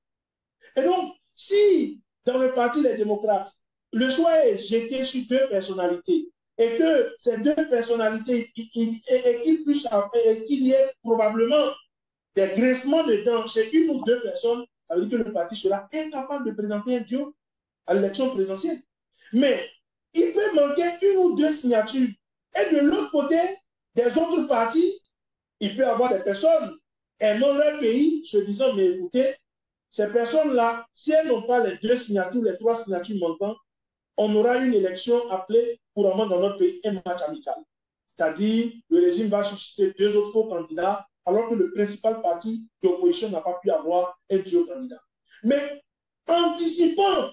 Et donc, si dans le parti Les Démocrates, le choix est jeté sur deux personnalités, et que ces deux personnalités, qu'il y ait probablement des grincements de dents chez une ou deux personnes, ça veut dire que le parti sera incapable de présenter un duo à l'élection présidentielle. Mais il peut manquer une ou deux signatures. Et de l'autre côté, des autres partis, il peut y avoir des personnes aimant leur pays, se disant, mais écoutez, ces personnes-là, si elles n'ont pas les deux signatures, les trois signatures manquantes, on aura une élection appelée couramment dans notre pays un match amical. C'est-à-dire, le régime va susciter deux autres faux candidats, alors que le principal parti d'opposition n'a pas pu avoir un duo candidat. Mais anticipant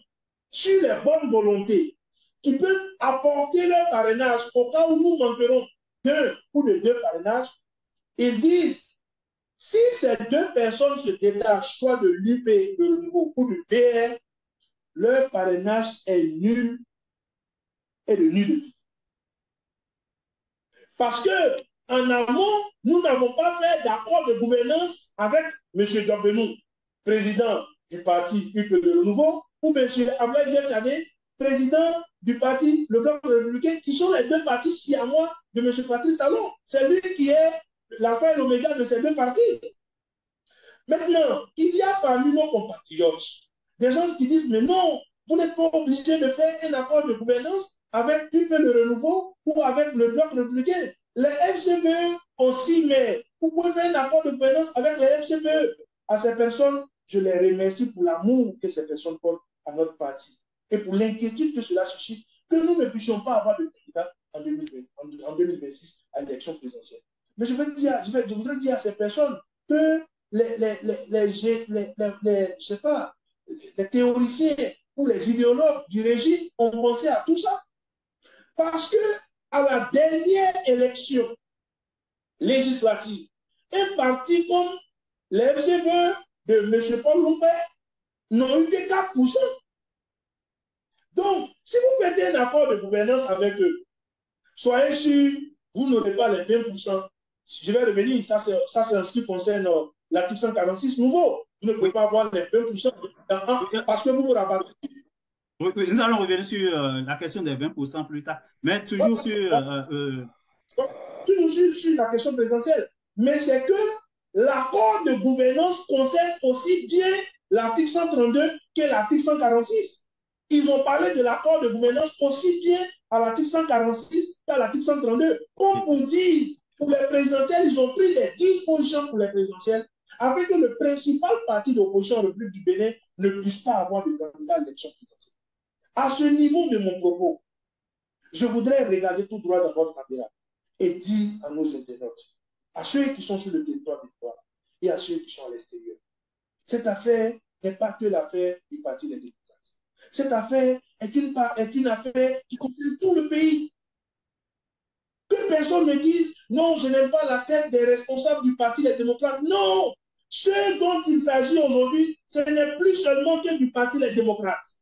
sur les bonnes volontés qui peuvent apporter leur parrainage au cas où nous manquerons d'un ou de deux parrainages, ils disent, si ces deux personnes se détachent, soit de l'UP, de Renouveau ou du PR, leur parrainage est nul et de nul de vie. Parce que en amont, nous n'avons pas fait d'accord de gouvernance avec M. Djambenou, président du parti UP de Renouveau, ou M. Ablaye Diakhané, président du parti Le Bloc républicain, qui sont les deux partis siamois de M. Patrice Talon. C'est lui qui est l'alpha et l'oméga de ces deux partis. Maintenant, il y a parmi nos compatriotes des gens qui disent, mais non, vous n'êtes pas obligé de faire un accord de gouvernance avec UP le Renouveau ou avec le Bloc républicain. Les FCPE ont 6 maires. Vous pouvez faire un accord de gouvernance avec les FCPE. À ces personnes, je les remercie pour l'amour que ces personnes portent à notre parti et pour l'inquiétude que cela suscite, que nous ne puissions pas avoir de candidat en 2026 à l'élection présidentielle. Mais je voudrais dire à ces personnes que je sais pas, les théoriciens ou les idéologues du régime ont pensé à tout ça. Parce que à la dernière élection législative, un parti comme les FCPE de M. Paul Lombert n'ont eu que 4%. Donc, si vous mettez un accord de gouvernance avec eux, soyez sûr, vous n'aurez pas les 20%. Je vais revenir, ça c'est en ce qui concerne l'article 146 nouveau. Vous ne pouvez pas avoir les 20% parce que vous vous rabattez. Oui, nous allons revenir sur la question des 20% plus tard, mais toujours sur... toujours sur la question présidentielle. Mais c'est que l'accord de gouvernance concerne aussi bien l'article 132 que l'article 146. Ils ont parlé de l'accord de gouvernance aussi bien à l'article 146 qu'à l'article 132. Comme pour dire, pour les présidentielles, ils ont pris des dispositions pour les présidentielles afin que le principal parti d'opposition en République du Bénin ne puisse pas avoir de candidat à l'élection présidentielle. À ce niveau de mon propos, je voudrais regarder tout droit dans votre caméra et dire à nos internautes, à ceux qui sont sur le territoire victoire et à ceux qui sont à l'extérieur, cette affaire n'est pas que l'affaire du Parti des démocrates. Cette affaire est une affaire qui concerne tout le pays. Que personne ne dise, non, je n'aime pas la tête des responsables du Parti des démocrates. Non, ce dont il s'agit aujourd'hui, ce n'est plus seulement que du Parti des démocrates.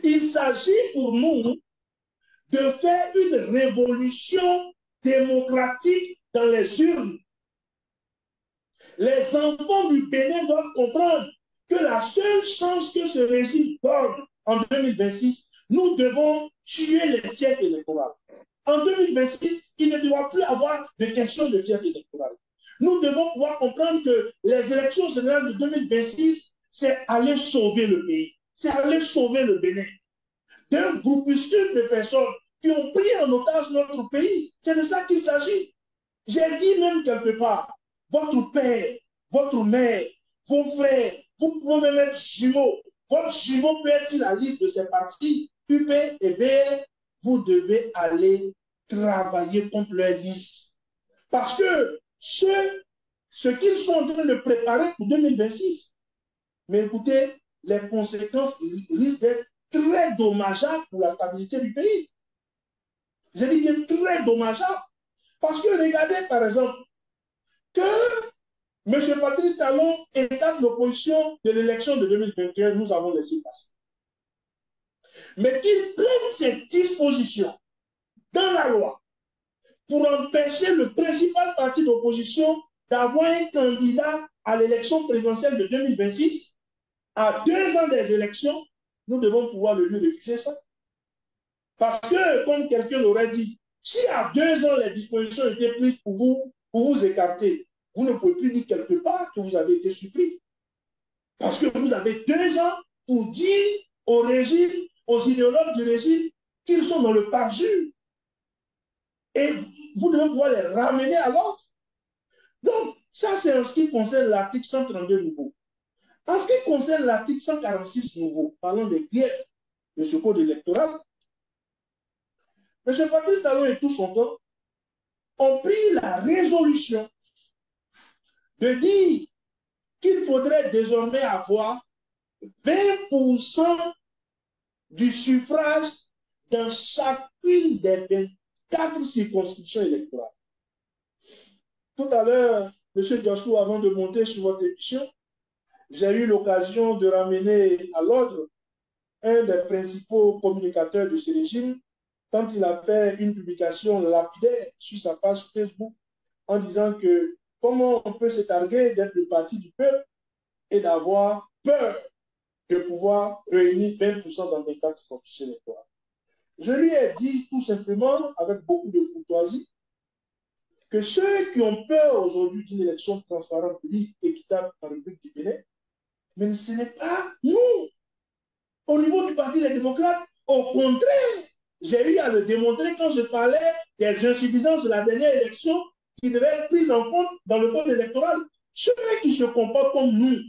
Il s'agit pour nous de faire une révolution démocratique dans les urnes. Les enfants du Bénin doivent comprendre que la seule chance que ce régime donne en 2026, nous devons tuer les fiefs électoraux. En 2026, il ne doit plus avoir de question de fiefs électoraux. Nous devons pouvoir comprendre que les élections générales de 2026, c'est aller sauver le pays, c'est aller sauver le Bénin d'un groupuscule de personnes qui ont pris en otage notre pays. C'est de ça qu'il s'agit. J'ai dit même quelque part, votre père, votre mère, vos frères, vous pouvez même être jumeaux. Votre jumeau peut être sur la liste de ces partis, UP et BR. Vous devez aller travailler contre leur liste. Parce que ce qu'ils sont en train de préparer pour 2026, mais écoutez, les conséquences risquent d'être très dommageable pour la stabilité du pays. Je dis bien très dommageable. Parce que regardez, par exemple, que M. Patrice Talon écarte l'opposition de l'élection de 2021, nous avons laissé passer. Mais qu'il prenne cette disposition dans la loi pour empêcher le principal parti d'opposition d'avoir un candidat à l'élection présidentielle de 2026, à 2 ans des élections, nous devons pouvoir le lui refuser ça. Parce que, comme quelqu'un l'aurait dit, si à 2 ans les dispositions étaient prises pour vous écarter, vous ne pouvez plus dire quelque part que vous avez été supprimé. Parce que vous avez 2 ans pour dire au régime, aux idéologues du régime, qu'ils sont dans le parjure. Et vous devez pouvoir les ramener à l'ordre. Donc, ça, c'est en ce qui concerne l'article 132 nouveau. En ce qui concerne l'article 146 nouveau, parlant des griefs de ce code électoral, M. Patrice Talon et tout son temps ont pris la résolution de dire qu'il faudrait désormais avoir 20% du suffrage dans chacune des 24 circonscriptions électorales. Tout à l'heure, M. Diassou, avant de monter sur votre émission, j'ai eu l'occasion de ramener à l'ordre un des principaux communicateurs de ce régime quand il a fait une publication lapidaire sur sa page Facebook en disant que comment on peut se targuer d'être le parti du peuple et d'avoir peur de pouvoir réunir 20% dans les 24 circonscriptions électorales. Je lui ai dit tout simplement, avec beaucoup de courtoisie, que ceux qui ont peur aujourd'hui d'une élection transparente, libre, équitable en République du Bénin, mais ce n'est pas nous. Au niveau du Parti des démocrates, au contraire, j'ai eu à le démontrer quand je parlais des insuffisances de la dernière élection qui devaient être prises en compte dans le code électoral. Ceux qui se comportent comme nous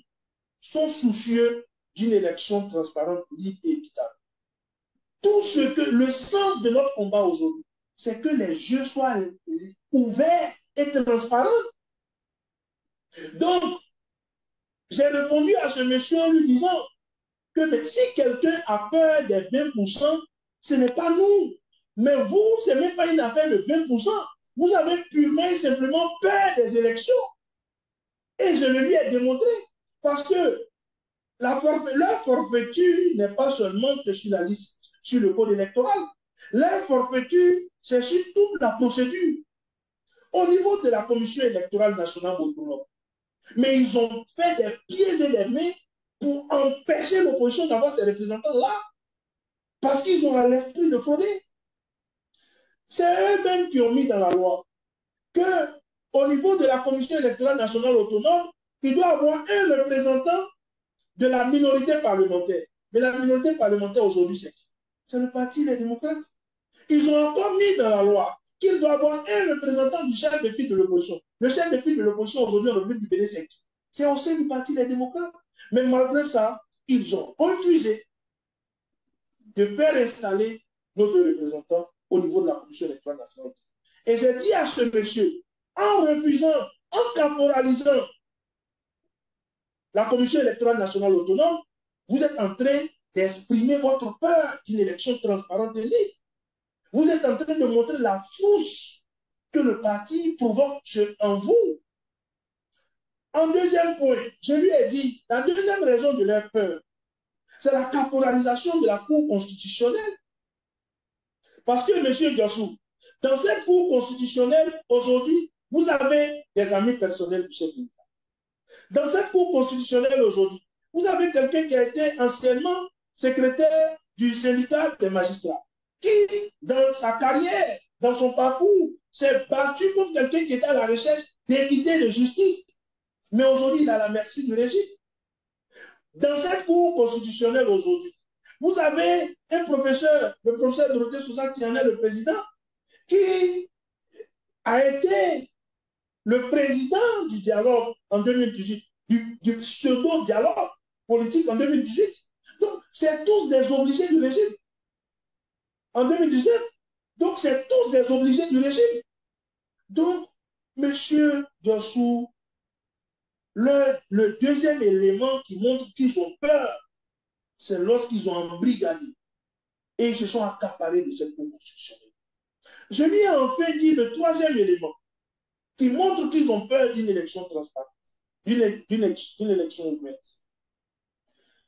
sont soucieux d'une élection transparente, libre et équitable. Tout ce que le centre de notre combat aujourd'hui, c'est que les jeux soient ouverts et transparents. Donc, j'ai répondu à ce monsieur en lui disant que si quelqu'un a peur des 20%, ce n'est pas nous. Mais vous, ce n'est même pas une affaire de 20%. Vous avez purement et simplement peur des élections. Et je le lui ai démontré. Parce que leur forfaiture n'est pas seulement que sur la liste, sur le code électoral. Leur forfaiture, c'est sur toute la procédure. Au niveau de la Commission électorale nationale autonome. Mais ils ont fait des pieds et des mains pour empêcher l'opposition d'avoir ces représentants-là. Parce qu'ils ont à l'esprit de frauder. C'est eux-mêmes qui ont mis dans la loi que, au niveau de la Commission électorale nationale autonome, il doit avoir un représentant de la minorité parlementaire. Mais la minorité parlementaire aujourd'hui, c'est qui? C'est le Parti des démocrates. Ils ont encore mis dans la loi qu'il doit avoir un représentant du chef de file de l'opposition. Le chef de file de l'opposition aujourd'hui en République du Bénin, c'est qui? C'est au sein du Parti des démocrates. Mais malgré ça, ils ont refusé de faire installer notre représentant au niveau de la Commission électorale nationale. Et j'ai dit à ce monsieur, en refusant, en caporalisant la Commission électorale nationale autonome, vous êtes en train d'exprimer votre peur d'une élection transparente et libre. Vous êtes en train de montrer la frousse que le parti provoque en vous. En deuxième point, je lui ai dit, la deuxième raison de leur peur, c'est la caporalisation de la Cour constitutionnelle. Parce que, M. Diossou, dans cette Cour constitutionnelle, aujourd'hui, vous avez des amis personnels du chef de l'État. Dans cette Cour constitutionnelle, aujourd'hui, vous avez quelqu'un qui a été anciennement secrétaire du syndicat des magistrats, qui, dans sa carrière, dans son parcours, s'est battu comme quelqu'un qui était à la recherche d'équité et de justice. Mais aujourd'hui, il est à la merci du régime. Dans cette Cour constitutionnelle aujourd'hui, vous avez un professeur, le professeur Dorothée Souza, qui en est le président, qui a été le président du dialogue en 2018, du pseudo-dialogue politique en 2018. Donc, c'est tous des obligés du régime. En 2019, donc c'est tous des obligés du régime. Donc, monsieur Diossou, le deuxième élément qui montre qu'ils ont peur, c'est lorsqu'ils ont embrigadé et ils se sont accaparés de cette constitution. Je lui ai enfin dit le troisième élément qui montre qu'ils ont peur d'une élection transparente, d'une élection ouverte.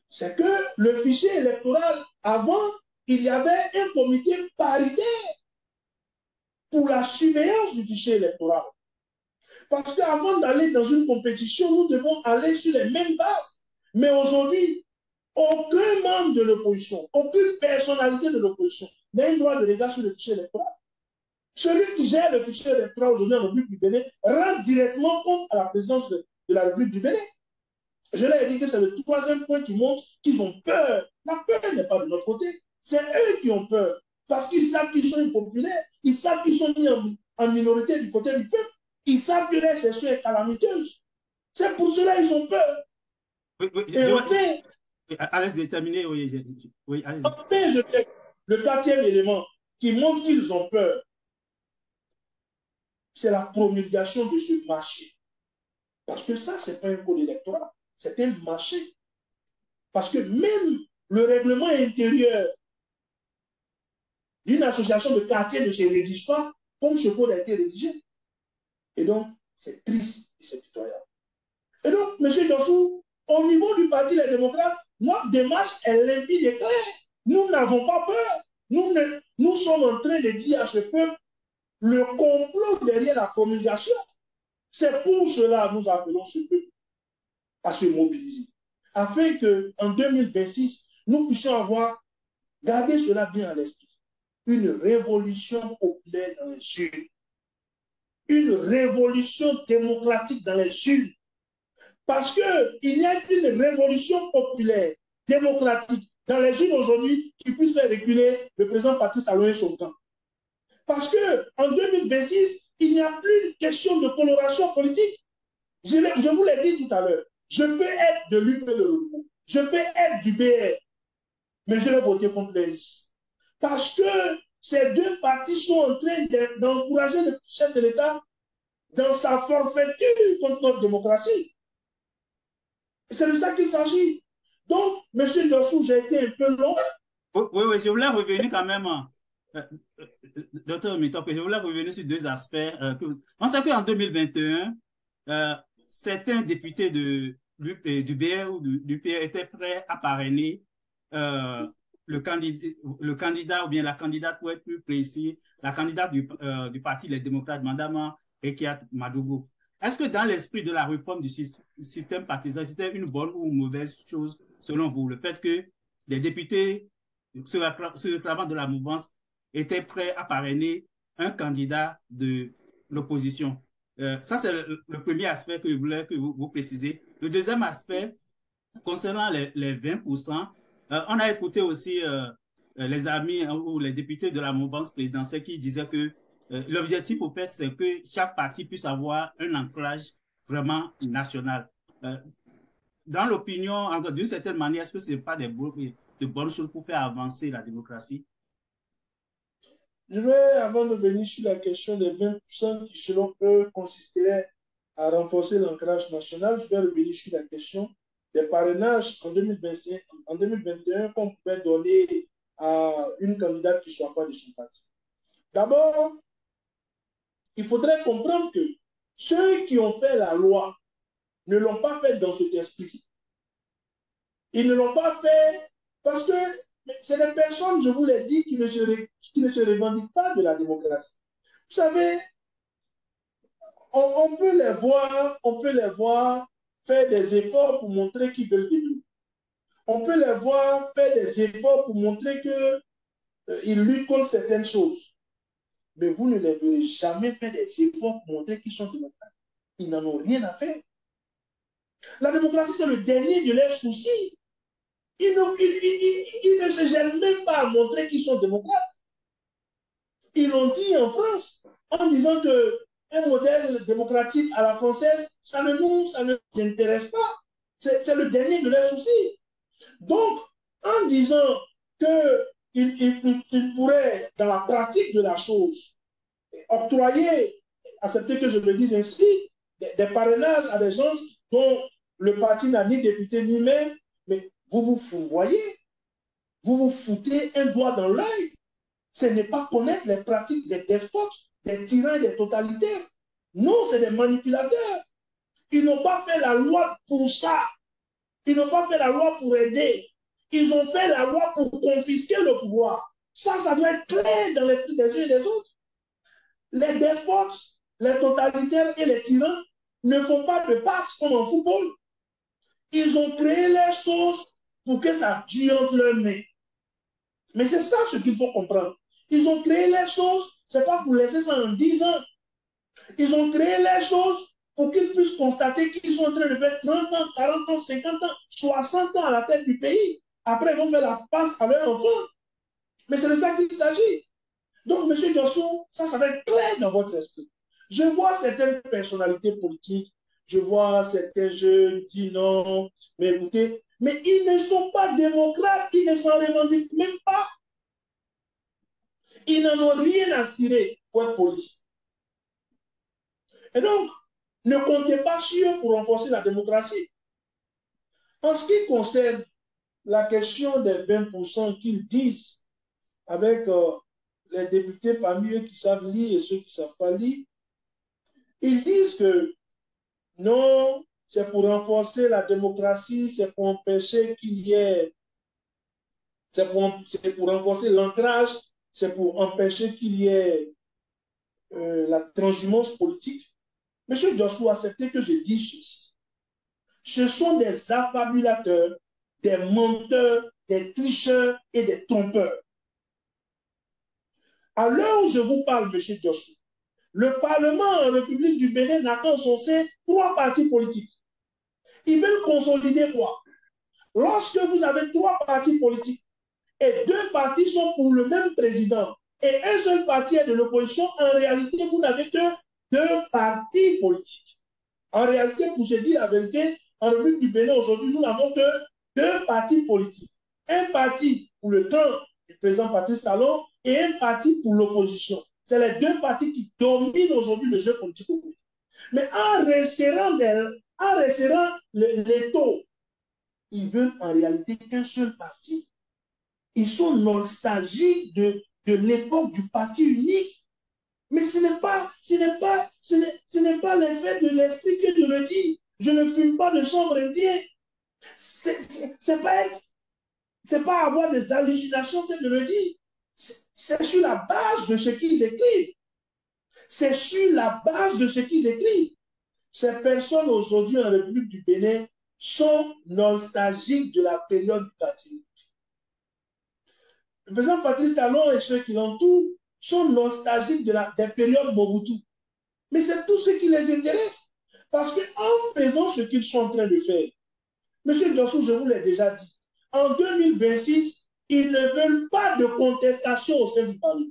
C'est que le fichier électoral, avant, il y avait un comité paritaire pour la surveillance du fichier électoral. Parce qu'avant d'aller dans une compétition, nous devons aller sur les mêmes bases. Mais aujourd'hui, aucun membre de l'opposition, aucune personnalité de l'opposition n'a un droit de regard sur le fichier électoral. Celui qui gère le fichier électoral aujourd'hui en République du Bénin rend directement compte à la présidence de la République du Bénin. Je leur ai dit que c'est le troisième point qui montre qu'ils ont peur. La peur n'est pas de notre côté. C'est eux qui ont peur. Parce qu'ils savent qu'ils sont impopulaires. Ils savent qu'ils sont mis en minorité du côté du peuple. Ils savent que leur gestion est calamiteuse. C'est pour cela qu'ils ont peur. Oui, et enfin, allez-y, terminez. Oui, allez-y. Enfin, le quatrième élément qui montre qu'ils ont peur, c'est la promulgation de ce marché. Parce que ça, ce n'est pas un code électoral, c'est un marché. Parce que même le règlement intérieur d'une association de quartier ne se rédige pas comme ce code a été rédigé. Et donc, c'est triste et c'est pitoyable. Et donc, M. Diossou, au niveau du Parti des démocrates, notre démarche est limpide et claire. Nous n'avons pas peur. Nous sommes en train de dire à ce peuple le complot derrière la promulgation. C'est pour cela que nous appelons ce peuple à se mobiliser. Afin qu'en 2026, nous puissions avoir, gardé cela bien à l'esprit, une révolution populaire dans les urnes. Une révolution démocratique dans les urnes. Parce qu'il y a une révolution populaire, démocratique, dans les urnes aujourd'hui qui puisse faire reculer le président Patrice Talon son camp. Parce qu'en 2026, il n'y a plus de question de coloration politique. Je vous l'ai dit tout à l'heure. Je peux être de l'UPLE, je peux être du BR, mais je vais voter contre les listes. Parce que ces deux partis sont en train d'encourager le chef de l'État dans sa forfaiture contre notre démocratie. C'est de ça qu'il s'agit. Donc, M. Diossou, j'ai été un peu long. Oui, je voulais revenir quand même, Dr. Mitop, je voulais revenir sur deux aspects. On sait qu'en 2021, certains députés du BR ou du PR étaient prêts à parrainer le candidat ou bien la candidate, pour être plus précis, la candidate du Parti Les Démocrates, Mme Rekiat Madougou. Est-ce que dans l'esprit de la réforme du système partisan, c'était une bonne ou une mauvaise chose selon vous, le fait que des députés se réclamant de la mouvance étaient prêts à parrainer un candidat de l'opposition? Ça, c'est le premier aspect que je voulais que vous précisez. Le deuxième aspect, concernant les 20%, on a écouté aussi les amis ou les députés de la mouvance présidentielle qui disaient que l'objectif, au fait, c'est que chaque parti puisse avoir un ancrage vraiment national. Dans l'opinion, d'une certaine manière, est-ce que ce n'est pas de bonnes choses pour faire avancer la démocratie? Je vais, avant de venir sur la question des 20% qui, selon eux, consisterait à renforcer l'ancrage national, je vais revenir sur la question des parrainages en 2021 qu'on pouvait donner à une candidate qui ne soit pas de son parti. D'abord, il faudrait comprendre que ceux qui ont fait la loi ne l'ont pas fait dans cet esprit. Ils ne l'ont pas fait parce que c'est des personnes, je vous l'ai dit, qui ne se revendiquent pas de la démocratie. Vous savez, on peut les voir faire des efforts pour montrer qu'ils veulent devenir. On peut les voir faire des efforts pour montrer qu'ils luttent contre certaines choses. Mais vous ne les verrez jamais faire des efforts pour montrer qu'ils sont démocrates. Ils n'en ont rien à faire. La démocratie, c'est le dernier de leurs soucis. Ils ne se gênent même pas à montrer qu'ils sont démocrates. Ils l'ont dit en France en disant qu'un modèle démocratique à la française, ça ne nous intéresse pas. C'est le dernier de leurs soucis. Donc, en disant qu'il pourrait, dans la pratique de la chose, octroyer, accepter que je le dise ainsi, des parrainages à des gens dont le parti n'a ni député ni maire, mais vous vous fourvoyez, vous vous foutez un doigt dans l'œil. Ce n'est pas connaître les pratiques des despotes, des tyrans et des totalitaires. Non, c'est des manipulateurs. Ils n'ont pas fait la loi pour ça. Ils n'ont pas fait la loi pour aider. Ils ont fait la loi pour confisquer le pouvoir. Ça doit être clair dans l'esprit des uns et des autres. Les despotes, les totalitaires et les tyrans ne font pas de passe comme en football. Ils ont créé les choses pour que ça tue entre leurs mains. Mais c'est ça ce qu'il faut comprendre. Ils ont créé les choses, ce n'est pas pour laisser ça en 10 ans. Ils ont créé les choses pour qu'ils puissent constater qu'ils sont en train de faire 30 ans, 40 ans, 50 ans, 60 ans à la tête du pays. Après, ils vont faire la passe à leur enfant. Mais c'est de ça qu'il s'agit. Donc, M. Diossou, ça va être clair dans votre esprit. Je vois certaines personnalités politiques, je vois certains jeunes dire non, mais écoutez, mais ils ne sont pas démocrates, ils ne s'en revendiquent même pas. Ils n'en ont rien à cirer pour être polis. Et donc, ne comptez pas sur eux pour renforcer la démocratie. En ce qui concerne la question des 20% qu'ils disent avec les députés parmi eux qui savent lire et ceux qui ne savent pas lire, ils disent que non, c'est pour renforcer la démocratie, c'est pour empêcher qu'il y ait, c'est pour renforcer l'ancrage, c'est pour empêcher qu'il y ait la transhumance politique. Monsieur Diossou, acceptez que je dise ceci. Ce sont des affabulateurs, des menteurs, des tricheurs et des trompeurs. À l'heure où je vous parle, monsieur Diossou, le Parlement en République du Bénin n'a qu'en son sein 3 partis politiques. Ils veulent consolider quoi? Lorsque vous avez 3 partis politiques et 2 partis sont pour le même président et un seul parti est de l'opposition, en réalité, vous n'avez que 2 partis politiques. En réalité, pour se dire la vérité, en République du Bénin aujourd'hui, nous n'avons que 2 partis politiques. Un parti pour le temps du président Patrice Talon et un parti pour l'opposition. C'est les 2 partis qui dominent aujourd'hui le jeu politique. Mais en resserrant les taux, ils veulent en réalité qu'un seul parti. Ils sont nostalgiques de l'époque du parti unique. Mais ce n'est pas l'effet de l'esprit que de le dire. Je ne fume pas de chanvre indien. C'est pas avoir des hallucinations que de le dire. C'est sur la base de ce qu'ils écrivent. C'est sur la base de ce qu'ils écrivent. Ces personnes aujourd'hui en République du Bénin sont nostalgiques de la période du parti. Le président Patrice Talon et ceux qui l'entourent sont nostalgiques des périodes Mobutu. Mais c'est tout ce qui les intéresse. Parce qu'en faisant ce qu'ils sont en train de faire, M. Dossou, je vous l'ai déjà dit, en 2026, ils ne veulent pas de contestation au sein du Parlement.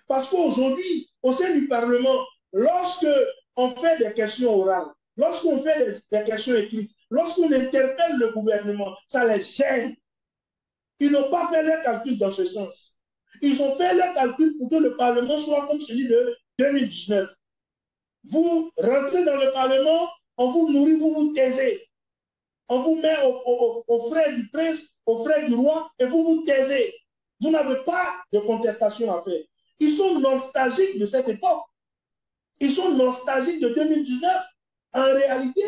Parce qu'aujourd'hui, au sein du Parlement, lorsque on fait des questions orales, lorsqu'on fait des questions écrites, lorsqu'on interpelle le gouvernement, ça les gêne. Ils n'ont pas fait leur calcul dans ce sens. Ils ont fait leur calcul pour que le Parlement soit comme celui de 2019. Vous rentrez dans le Parlement, on vous nourrit, vous vous taisez. On vous met aux frais du prince, aux frais du roi, et vous vous taisez. Vous n'avez pas de contestation à faire. Ils sont nostalgiques de cette époque. Ils sont nostalgiques de 2019. En réalité,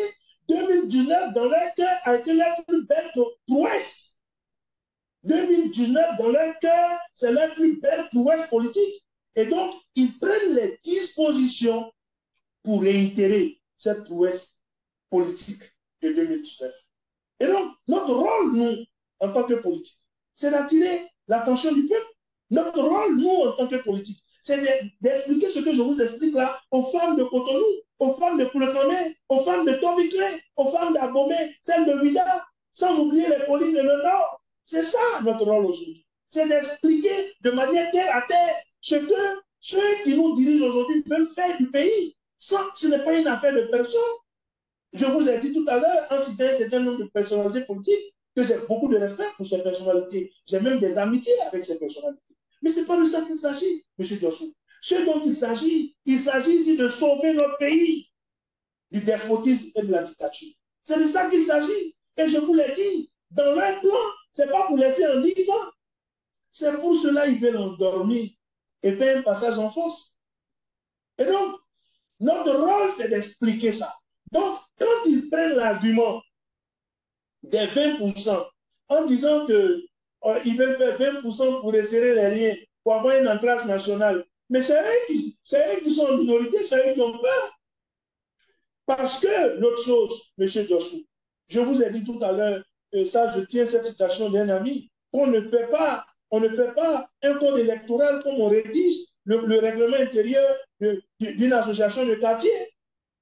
2019, dans leur cœur, a été leur plus belle prouesse. 2019, dans leur cœur, c'est leur plus belle prouesse politique. Et donc, ils prennent les dispositions pour réitérer cette prouesse politique de 2019. Et donc, notre rôle, nous, en tant que politiques, c'est d'attirer l'attention du peuple. Notre rôle, nous, en tant que politiques, c'est d'expliquer ce que je vous explique là aux femmes de Cotonou, aux femmes de Koulekame, aux femmes de Tobiclé, aux femmes d'Abomey, celles de Vida, sans oublier les collines de le Nord. C'est ça notre rôle aujourd'hui. C'est d'expliquer de manière terre à terre ce que ceux qui nous dirigent aujourd'hui veulent faire du pays. Ça, ce n'est pas une affaire de personne. Je vous ai dit tout à l'heure, en citant un certain nombre de personnalités politiques, que j'ai beaucoup de respect pour ces personnalités. J'ai même des amitiés avec ces personnalités. Mais ce n'est pas de ça qu'il s'agit, M. Dossou. Ce dont il s'agit ici de sauver notre pays du despotisme et de la dictature. C'est de ça qu'il s'agit. Et je vous l'ai dit, dans leur plan, ce n'est pas pour laisser en 10 ans. C'est pour cela qu'ils veulent endormir et faire un passage en force. Et donc, notre rôle, c'est d'expliquer ça. Donc, quand ils prennent l'argument des 20% en disant qu'ils veulent faire 20% pour resserrer les liens, pour avoir une ancrage nationale, mais c'est eux qui sont en minorité, c'est eux qui ont peur. Parce que l'autre chose, M. Dossou, je vous ai dit tout à l'heure, et ça, je tiens cette citation d'un ami, on ne fait pas un code électoral comme on rédige le règlement intérieur d'une association de quartier.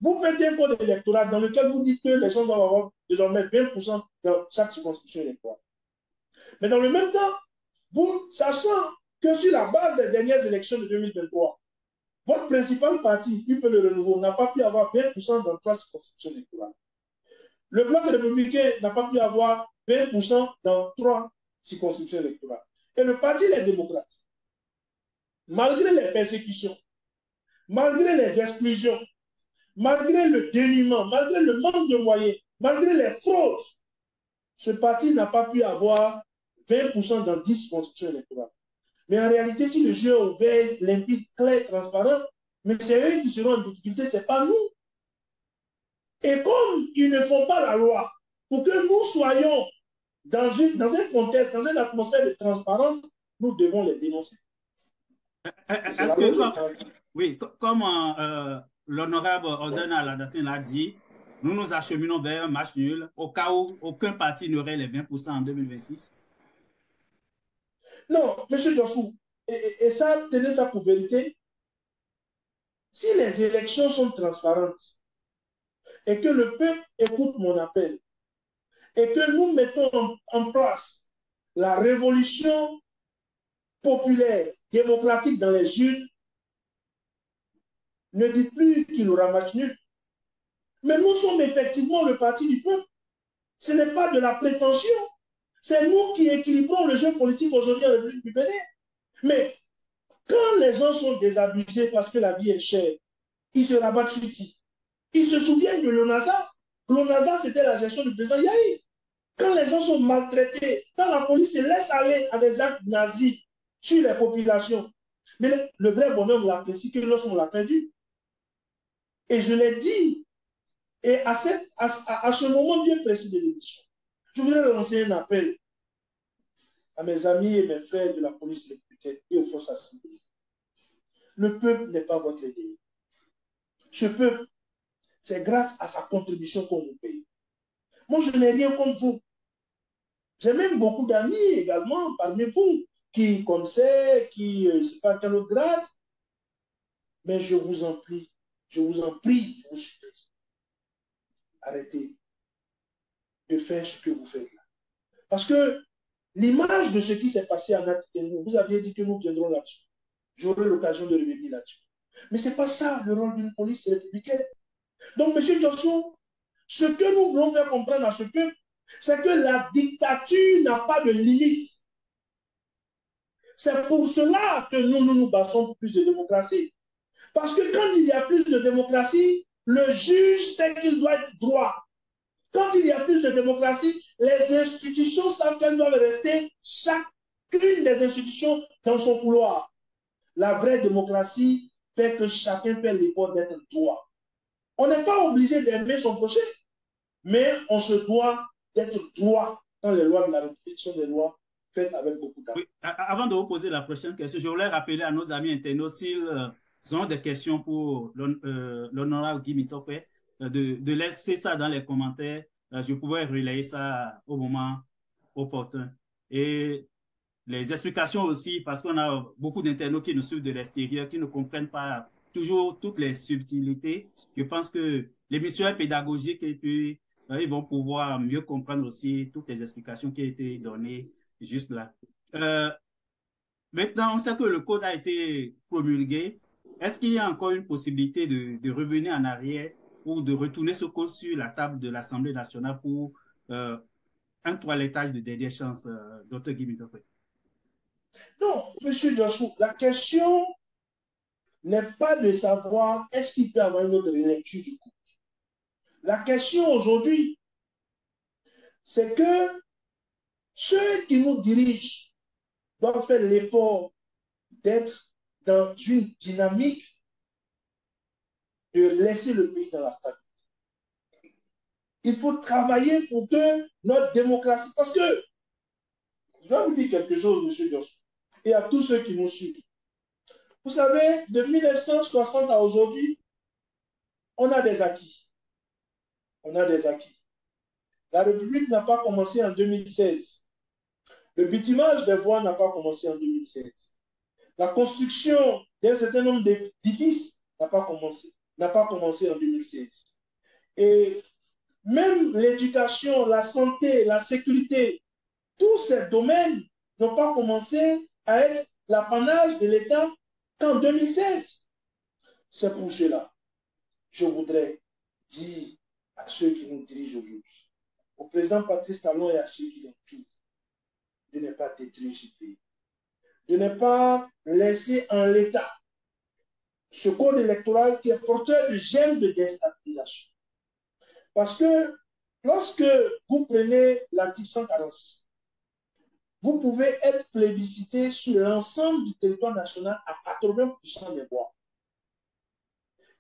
Vous faites un code électoral dans lequel vous dites que les gens doivent avoir désormais 20% dans chaque circonscription électorale. Mais dans le même temps, vous, sachant que sur la base des dernières élections de 2023, votre principal parti, UP Le Renouveau, n'a pas pu avoir 20% dans 3 circonscriptions électorales. Le Bloc républicain n'a pas pu avoir 20% dans 3 circonscriptions électorales. Et le Parti Les Démocrates, malgré les persécutions, malgré les exclusions, malgré le dénuement, malgré le manque de moyens, malgré les fraudes, ce parti n'a pas pu avoir 20% dans 10 circonscriptions électorales. Mais en réalité, si le jeu est ouvert, limpide, clair, transparent, mais c'est eux qui seront en difficulté, ce n'est pas nous. Et comme ils ne font pas la loi pour que nous soyons dans un contexte, dans une atmosphère de transparence, nous devons les dénoncer. Est-ce que, oui, comme l'honorable Ordena Ladatin l'a dit, nous nous acheminons vers un match nul au cas où aucun parti n'aurait les 20% en 2026? Non, M. Dossou, et ça, tenez ça pour vérité. Si les élections sont transparentes et que le peuple écoute mon appel et que nous mettons en place la révolution populaire, démocratique dans les urnes, ne dites plus qu'il aura match nul. Mais nous sommes effectivement le parti du peuple. Ce n'est pas de la prétention. C'est nous qui équilibrons le jeu politique aujourd'hui en République du Bénin. Mais quand les gens sont désabusés parce que la vie est chère, ils se rabattent sur qui? Ils se souviennent de l'ONASA. L'ONASA, c'était la gestion du président Yahi. Quand les gens sont maltraités, quand la police se laisse aller à des actes nazis sur les populations, mais le vrai bonheur, on l'apprécie que lorsqu'on l'a perdu. Et je l'ai dit, Et à ce moment bien précis de l'émission, je voudrais lancer un appel à mes amis et mes frères de la police républicaine et aux forces assimilées. Le peuple n'est pas votre ennemi. Ce peuple, c'est grâce à sa contribution qu'on nous paye. Moi, je n'ai rien contre vous. J'ai même beaucoup d'amis également parmi vous qui, comme c'est, qui, je ne sais pas quel autre grade, mais je vous en prie, je vous en prie, je vous supplie, arrêtez de faire ce que vous faites là. Parce que l'image de ce qui s'est passé en Atiteno, vous aviez dit que nous viendrons là-dessus. J'aurai l'occasion de revenir là-dessus. Mais ce n'est pas ça le rôle d'une police républicaine. Donc, M. Joshua, ce que nous voulons faire comprendre à ce peuple, c'est que la dictature n'a pas de limite. C'est pour cela que nous nous battons pour plus de démocratie. Parce que quand il y a plus de démocratie, le juge sait qu'il doit être droit. Quand il y a plus de démocratie, les institutions savent qu'elles doivent rester chacune des institutions dans son couloir. La vraie démocratie fait que chacun fait l'effort d'être droit. On n'est pas obligé d'aimer son prochain, mais on se doit d'être droit dans les lois de la République sont des lois faites avec beaucoup d'amour. Oui, avant de vous poser la prochaine question, je voulais rappeler à nos amis internautes s'ils ont des questions pour l'honorable Guy Mitope, de laisser ça dans les commentaires. Je pourrais relayer ça au moment opportun. Et les explications aussi, parce qu'on a beaucoup d'internautes qui nous suivent de l'extérieur, qui ne comprennent pas toujours toutes les subtilités. Je pense que l'émission est pédagogique et puis ils vont pouvoir mieux comprendre aussi toutes les explications qui ont été données juste là. Maintenant, on sait que le code a été promulgué. Est-ce qu'il y a encore une possibilité de revenir en arrière ou de retourner ce code sur la table de l'Assemblée nationale pour un toilettage de dernière chance, Dr. Guy Mitope? Non, M. Joshua, la question n'est pas de savoir est-ce qu'il peut y avoir une autre lecture du code. La question aujourd'hui, c'est que ceux qui nous dirigent doivent faire l'effort d'être dans une dynamique de laisser le pays dans la stabilité. Il faut travailler pour que notre démocratie, parce que, je vais vous dire quelque chose, M. Joshua, et à tous ceux qui nous suivent. Vous savez, de 1960 à aujourd'hui, on a des acquis. On a des acquis. La République n'a pas commencé en 2016. Le bitumage des voies n'a pas commencé en 2016. La construction d'un certain nombre d'édifices n'a pas commencé en 2016. Et même l'éducation, la santé, la sécurité, tous ces domaines n'ont pas commencé à être l'apanage de l'État qu'en 2016. C'est pour cela, je voudrais dire à ceux qui nous dirigent aujourd'hui, au président Patrice Talon et à ceux qui l'entourent, de ne pas détruire ce pays, de ne pas laisser en l'état ce code électoral qui est porteur de gènes de déstabilisation. Parce que lorsque vous prenez l'article 146, vous pouvez être plébiscité sur l'ensemble du territoire national à 80% des voix.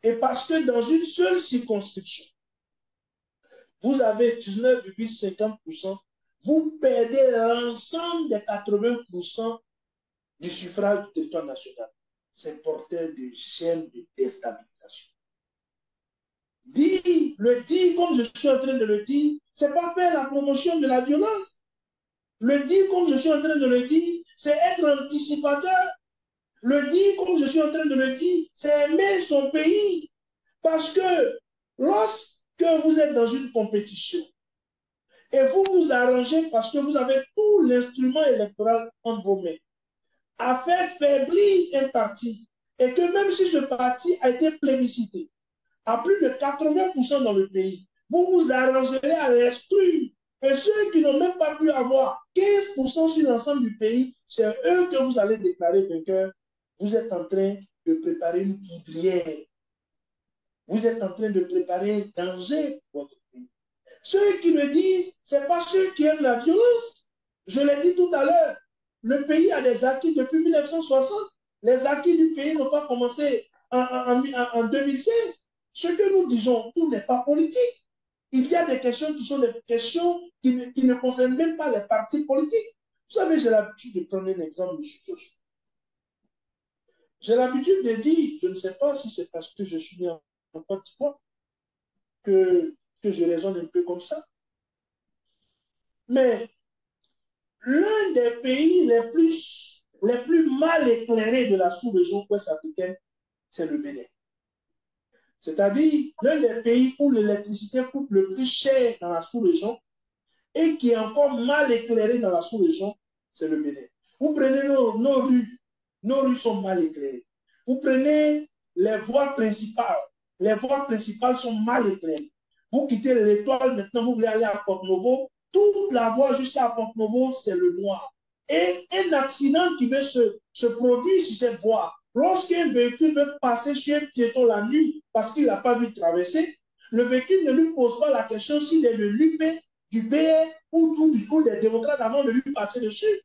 Et parce que dans une seule circonscription, vous avez 19,50%, vous perdez l'ensemble des 80% du suffrage du territoire national. C'est porteur de gènes de déstabilisation. Le dire comme je suis en train de le dire, ce n'est pas faire la promotion de la violence. Le dire comme je suis en train de le dire, c'est être anticipateur. Le dire comme je suis en train de le dire, c'est aimer son pays. Parce que lorsque vous êtes dans une compétition et vous vous arrangez parce que vous avez tout l'instrument électoral entre vos mains à faire faiblir un parti et que même si ce parti a été plébiscité à plus de 80% dans le pays, vous vous arrangerez à l'exclure. Et ceux qui n'ont même pas pu avoir 15% sur l'ensemble du pays, c'est eux que vous allez déclarer vainqueurs. Vous êtes en train de préparer une poudrière. Vous êtes en train de préparer un danger pour votre pays. Ceux qui le disent, ce n'est pas ceux qui aiment la violence. Je l'ai dit tout à l'heure, le pays a des acquis depuis 1960. Les acquis du pays n'ont pas commencé en 2016. ce que nous disons, tout n'est pas politique. Il y a des questions qui sont des questions qui ne concernent même pas les partis politiques. Vous savez, j'ai l'habitude de prendre un exemple, M. Joshua. J'ai l'habitude de dire, je ne sais pas si c'est parce que je suis né en Côte d'Ivoire que je raisonne un peu comme ça. Mais l'un des pays les plus mal éclairés de la sous-région ouest africaine, c'est le Bénin. C'est-à-dire l'un des pays où l'électricité coûte le plus cher dans la sous-région et qui est encore mal éclairé dans la sous-région, c'est le Bénin. Vous prenez nos rues sont mal éclairées. Vous prenez les voies principales sont mal éclairées. Vous quittez l'Étoile, maintenant vous voulez aller à Porto-Novo, toute la voie jusqu'à Porto-Novo, c'est le noir. Et un accident qui veut se produire sur cette voie, lorsqu'un véhicule veut passer chez un piéton la nuit parce qu'il n'a pas vu traverser, le véhicule ne lui pose pas la question s'il est le l'UP, du BR ou des démocrates avant de lui passer dessus.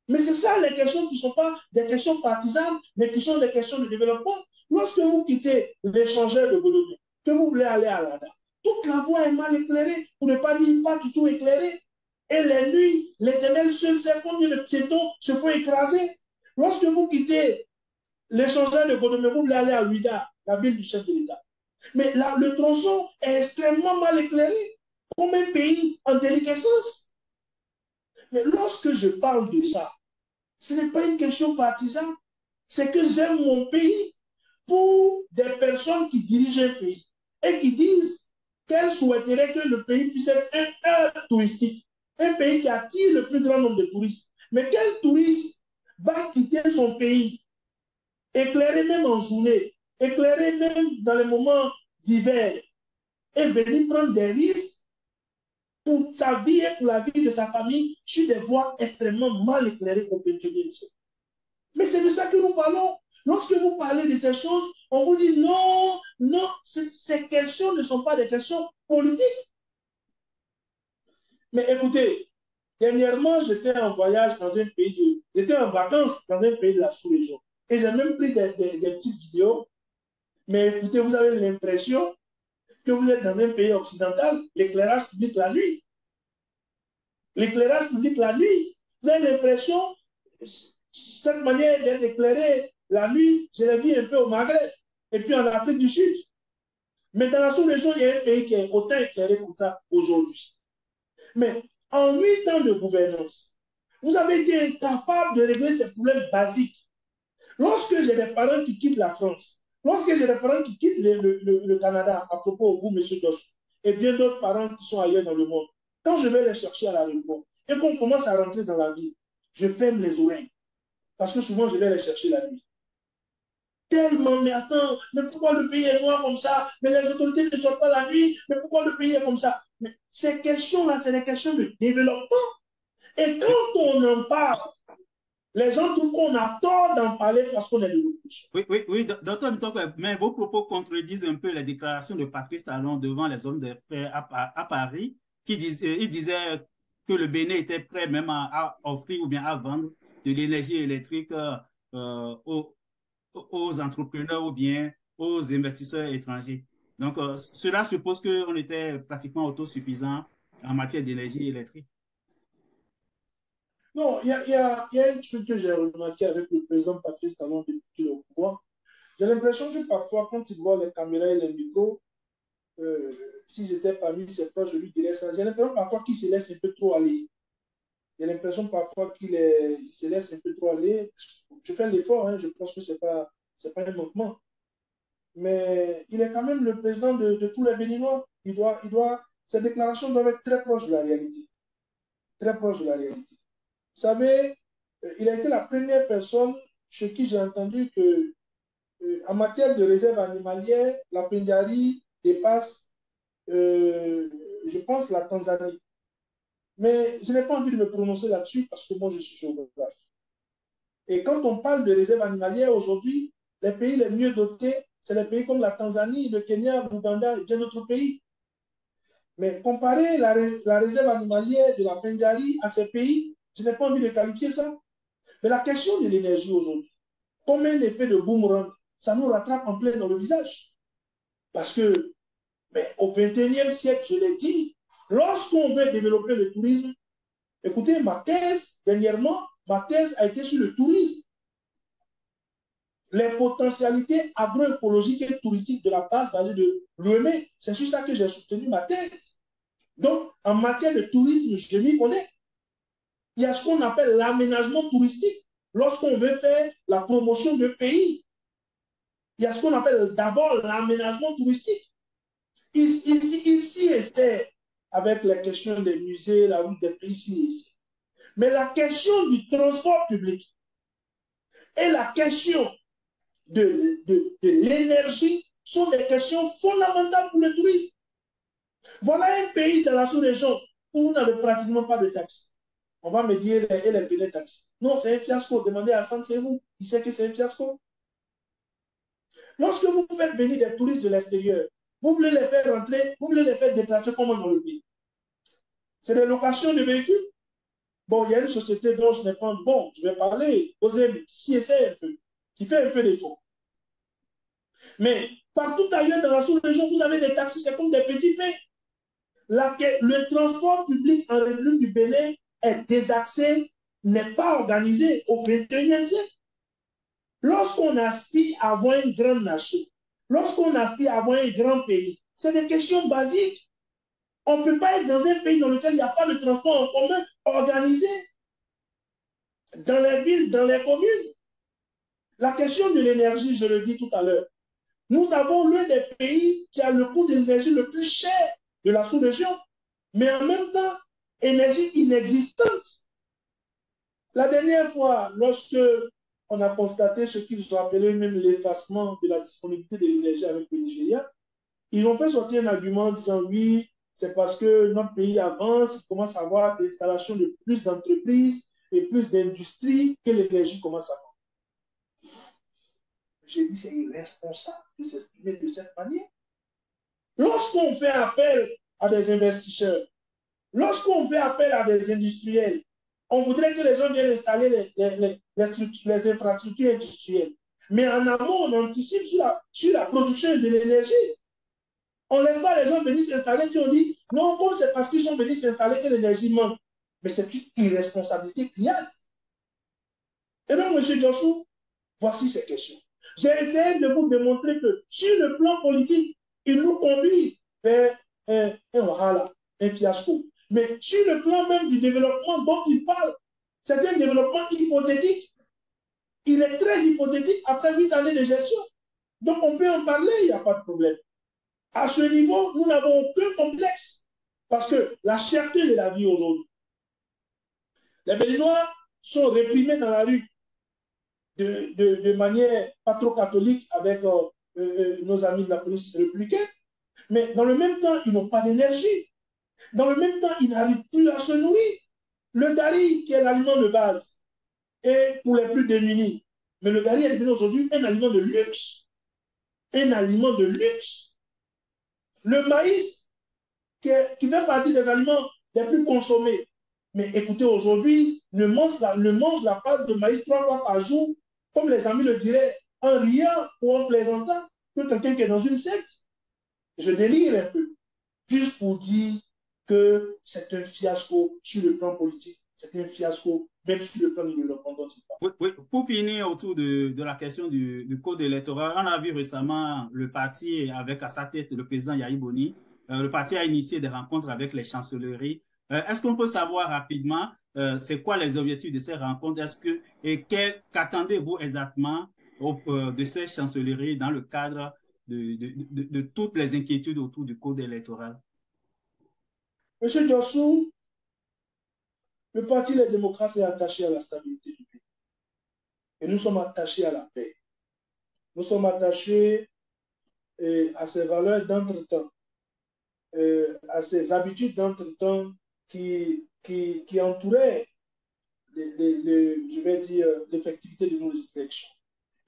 Mais c'est ça les questions qui ne sont pas des questions partisanes, mais qui sont des questions de développement. Lorsque vous quittez l'échangeur de Godomé, que vous voulez aller à Lada, toute la voie est mal éclairée, pour ne pas dire pas du tout éclairée. Et les nuits, l'Éternel seul sait combien de piétons se font écraser. Lorsque vous quittez l'échangeur de Godomé, vous voulez aller à Ouida, la ville du chef de l'État. Mais là, le tronçon est extrêmement mal éclairé, comme un pays en déliquescence. Mais lorsque je parle de ça, ce n'est pas une question partisane, c'est que j'aime mon pays pour des personnes qui dirigent un pays et qui disent qu'elles souhaiteraient que le pays puisse être un hub touristique, un pays qui attire le plus grand nombre de touristes. Mais quel touriste va quitter son pays, éclairé même en journée, éclairé même dans les moments d'hiver, et venir prendre des risques pour sa vie et pour la vie de sa famille sur des voies extrêmement mal éclairées au XXIe siècle. Mais c'est de ça que nous parlons. Lorsque vous parlez de ces choses, on vous dit non, non, ces questions ne sont pas des questions politiques. Mais écoutez, dernièrement, j'étais en voyage dans un pays j'étais en vacances dans un pays de la sous-région. Et j'ai même pris des petites vidéos. Mais écoutez, vous avez l'impression que vous êtes dans un pays occidental, l'éclairage public la nuit. L'éclairage public la nuit. Vous avez l'impression, cette manière d'être éclairé la nuit, je l'ai vu un peu au Maghreb et puis en Afrique du Sud. Mais dans la sous-région, il y a un pays qui est autant éclairé comme ça aujourd'hui. Mais en 8 ans de gouvernance, vous avez été incapable de régler ces problèmes basiques. Lorsque j'ai des parents qui quittent la France, lorsque j'ai des parents qui quittent le Canada, à propos de vous, M. Doss, et bien d'autres parents qui sont ailleurs dans le monde, quand je vais les chercher à l'aéroport et qu'on commence à rentrer dans la ville, je ferme les oreilles. Parce que souvent, je vais les chercher la nuit. Tellement, mais attends, mais pourquoi le pays est noir comme ça? Mais les autorités ne sortent pas la nuit, mais pourquoi le pays est comme ça? Mais ces questions-là, c'est des questions de développement. Et quand on en parle, les gens trouvent qu'on a tort d'en parler parce qu'on est de l'opposition. Oui, docteur Ntokwe, mais vos propos contredisent un peu les déclarations de Patrice Talon devant les hommes d'affaires à Paris, il disait que le Bénin était prêt même à offrir ou bien à vendre de l'énergie électrique aux entrepreneurs ou bien aux investisseurs étrangers. Donc, cela suppose qu'on était pratiquement autosuffisant en matière d'énergie électrique. Non, il y a un truc que j'ai remarqué avec le président Patrice Talon depuis qu'il est au pouvoir. J'ai l'impression que parfois, quand il voit les caméras et les micros, si j'étais parmi ses proches, je lui dirais ça. J'ai l'impression parfois qu'il se laisse un peu trop aller. J'ai l'impression parfois qu'il se laisse un peu trop aller. Je fais l'effort, hein, je pense que ce n'est pas un manquement. Mais il est quand même le président de tous les Béninois. Ses déclarations doivent être très proches de la réalité. Très proches de la réalité. Vous savez, il a été la première personne chez qui j'ai entendu que, en matière de réserve animalière, la Pendjari dépasse, je pense, la Tanzanie. Mais je n'ai pas envie de me prononcer là-dessus parce que moi, je suis géographe. Et quand on parle de réserve animalière aujourd'hui, les pays les mieux dotés, c'est les pays comme la Tanzanie, le Kenya, l'Ouganda et bien d'autres pays. Mais comparer la réserve animalière de la Pendjari à ces pays, je n'ai pas envie de qualifier ça. Mais la question de l'énergie aujourd'hui, comme un effet de boomerang, ça nous rattrape en plein dans le visage. Parce que, mais au XXIe siècle, je l'ai dit, lorsqu'on veut développer le tourisme, écoutez, dernièrement, ma thèse a été sur le tourisme. Les potentialités agroécologiques et touristiques de la base basée de l'UEM, c'est sur ça que j'ai soutenu ma thèse. Donc, en matière de tourisme, je m'y connais. Il y a ce qu'on appelle l'aménagement touristique. Lorsqu'on veut faire la promotion de pays, il y a ce qu'on appelle d'abord l'aménagement touristique. Ici, c'est avec la question des musées, la route des pays, ici. Mais la question du transport public et la question de l'énergie sont des questions fondamentales pour le tourisme. Voilà un pays dans la sous-région où vous n'avez pratiquement pas de taxes. On va me dire, elle est payée taxes. Non, c'est un fiasco. Demandez à Sam, c'est vous. Il sait que c'est un fiasco. Lorsque vous faites venir des touristes de l'extérieur, vous voulez les faire rentrer, vous voulez les faire déplacer comment dans le pays? C'est des locations de véhicules. Bon, il y a une société dont je n'ai pas... Bon, je vais parler aux amis qui s'y essaie un peu, qui fait un peu d'efforts. Mais partout ailleurs dans la sous-région, vous avez des taxis, c'est comme des petits faits. Le transport public en République du Bénin est désaxé, n'est pas organisé au XXIe siècle. Lorsqu'on aspire à avoir une grande nation, lorsqu'on aspire à avoir un grand pays, c'est des questions basiques. On ne peut pas être dans un pays dans lequel il n'y a pas de transport en commun organisé. Dans les villes, dans les communes. La question de l'énergie, je le dis tout à l'heure. Nous avons l'un des pays qui a le coût de l'énergie le plus cher de la sous-région, mais en même temps, énergie inexistante. La dernière fois, lorsque on a constaté ce qu'ils ont appelé même l'effacement de la disponibilité de l'énergie avec le Nigeria, ils ont fait sortir un argument en disant oui, c'est parce que notre pays avance, il commence à avoir des installations de plus d'entreprises et plus d'industries que l'énergie commence à avoir. J'ai dit c'est irresponsable de s'exprimer de cette manière. Lorsqu'on fait appel à des investisseurs, lorsqu'on fait appel à des industriels, on voudrait que les gens viennent installer les infrastructures industrielles. Mais en amont, on anticipe sur la production de l'énergie. On ne laisse pas les gens venir s'installer, puis on dit, non, bon, c'est parce qu'ils sont venus s'installer que l'énergie manque. Mais c'est une irresponsabilité criante. Et donc, M. Joshua, voici ces questions. J'ai essayé de vous démontrer que sur le plan politique, il nous conduit vers un fiasco. Mais sur le plan même du développement dont il parle, c'est un développement hypothétique. Il est très hypothétique après 8 années de gestion. Donc on peut en parler, il n'y a pas de problème. À ce niveau, nous n'avons aucun complexe. Parce que la cherté de la vie aujourd'hui, les Béninois sont réprimés dans la rue de manière pas trop catholique avec nos amis de la police républicaine. Mais dans le même temps, ils n'ont pas d'énergie. Dans le même temps, ils n'arrivent plus à se nourrir. Le gari, qui est l'aliment de base, est pour les plus démunis. Mais le gari est devenu aujourd'hui un aliment de luxe. Un aliment de luxe. Le maïs, qui fait partie des aliments les plus consommés. Mais écoutez, aujourd'hui, ne mange la pâte de maïs 3 fois par jour, comme les amis le diraient, en riant ou en plaisantant, que quelqu'un qui est dans une secte. Je délire un peu. Juste pour dire que c'est un fiasco sur le plan politique, c'est un fiasco même sur le plan du développement dont il parle. Oui, pour finir autour de la question du code électoral, on a vu récemment le parti avec à sa tête le président Yahi Boni. Le parti a initié des rencontres avec les chancelleries. Est-ce qu'on peut savoir rapidement c'est quoi les objectifs de ces rencontres? Et qu'attendez-vous exactement de ces chancelleries dans le cadre de toutes les inquiétudes autour du code électoral? Monsieur Jossou, le Parti Les démocrates est attaché à la stabilité du pays. Et nous sommes attachés à la paix. Nous sommes attachés à ces valeurs d'entretemps, à ces habitudes d'entretemps qui entouraient, je vais dire, l'effectivité de nos élections.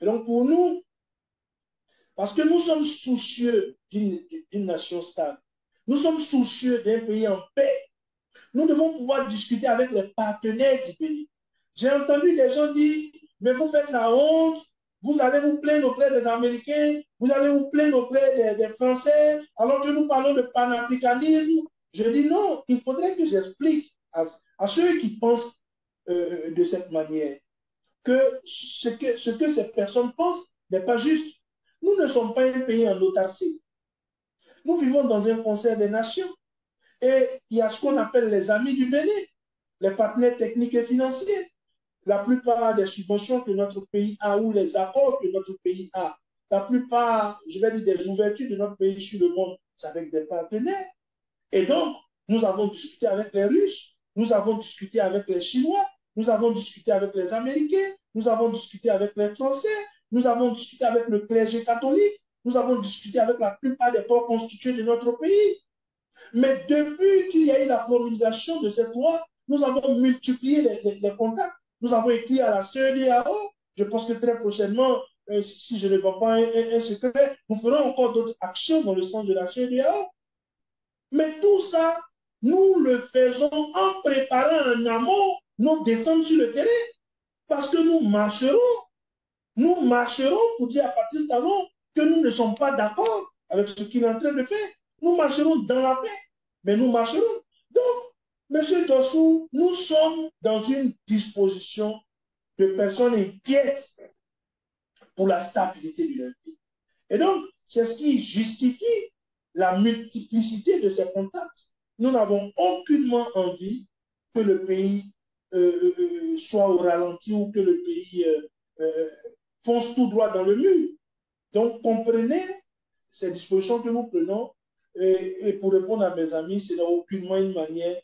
Et donc pour nous, parce que nous sommes soucieux d'une nation stable, nous sommes soucieux d'un pays en paix, nous devons pouvoir discuter avec les partenaires du pays. J'ai entendu des gens dire, mais vous faites la honte vous allez vous plaindre auprès des Américains, vous allez vous plaindre auprès des Français, alors que nous parlons de panafricanisme. Je dis non, il faudrait que j'explique à ceux qui pensent de cette manière que ce que ces personnes pensent n'est pas juste. Nous ne sommes pas un pays en autarcie. Nous vivons dans un concert des nations. Et il y a ce qu'on appelle les amis du Bénin, les partenaires techniques et financiers. La plupart des subventions que notre pays a ou les accords que notre pays a, la plupart, je vais dire, des ouvertures de notre pays sur le monde, c'est avec des partenaires. Et donc, nous avons discuté avec les Russes, nous avons discuté avec les Chinois, nous avons discuté avec les Américains, nous avons discuté avec les Français, nous avons discuté avec le clergé catholique, nous avons discuté avec la plupart des corps constitués de notre pays. Mais depuis qu'il y a eu la promulgation de cette loi, nous avons multiplié les contacts. Nous avons écrit à la CEDEAO. Je pense que très prochainement, si je ne vois pas un secret, nous ferons encore d'autres actions dans le sens de la CEDEAO. Mais tout ça, nous le faisons en préparant en amont nos descentes sur le terrain. Parce que nous marcherons pour dire à Patrice Talon que nous ne sommes pas d'accord avec ce qu'il est en train de faire. Nous marcherons dans la paix, mais nous marcherons. Donc, M. Dossou, nous sommes dans une disposition de personnes inquiètes pour la stabilité de leur pays. Et donc, c'est ce qui justifie la multiplicité de ces contacts. Nous n'avons aucunement envie que le pays soit au ralenti ou que le pays fonce tout droit dans le mur. Donc, comprenez ces dispositions que nous prenons. Et pour répondre à mes amis, ce n'est aucunement une manière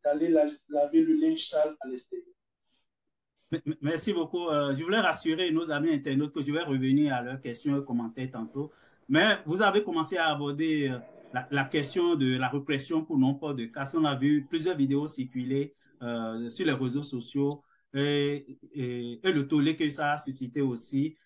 d'aller laver le linge sale à l'extérieur. Merci beaucoup. Je voulais rassurer nos amis internautes que je vais revenir à leurs questions et commentaires tantôt. Mais vous avez commencé à aborder la question de la répression pour non-port de casque. On a vu plusieurs vidéos circuler sur les réseaux sociaux et le tollé que ça a suscité aussi.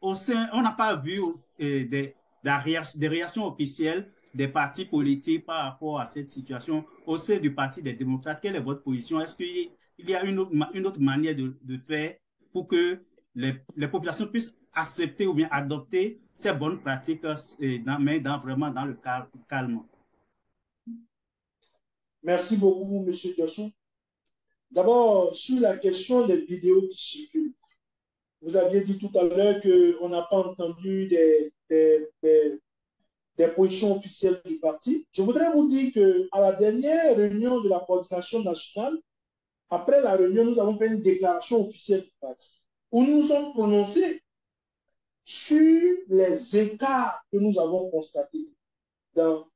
On n'a pas vu des réactions officielles des partis politiques par rapport à cette situation au sein du Parti des démocrates. Quelle est votre position? Est-ce qu'il y a une autre manière de faire pour que les populations puissent accepter ou bien adopter ces bonnes pratiques, mais vraiment dans le calme? Merci beaucoup, M. Dossou. D'abord, sur la question des vidéos qui circulent, vous aviez dit tout à l'heure qu'on n'a pas entendu des positions officielles du parti. Je voudrais vous dire qu'à la dernière réunion de la coordination nationale, après la réunion, nous avons fait une déclaration officielle du parti où nous nous sommes prononcés sur les écarts que nous avons constatés dans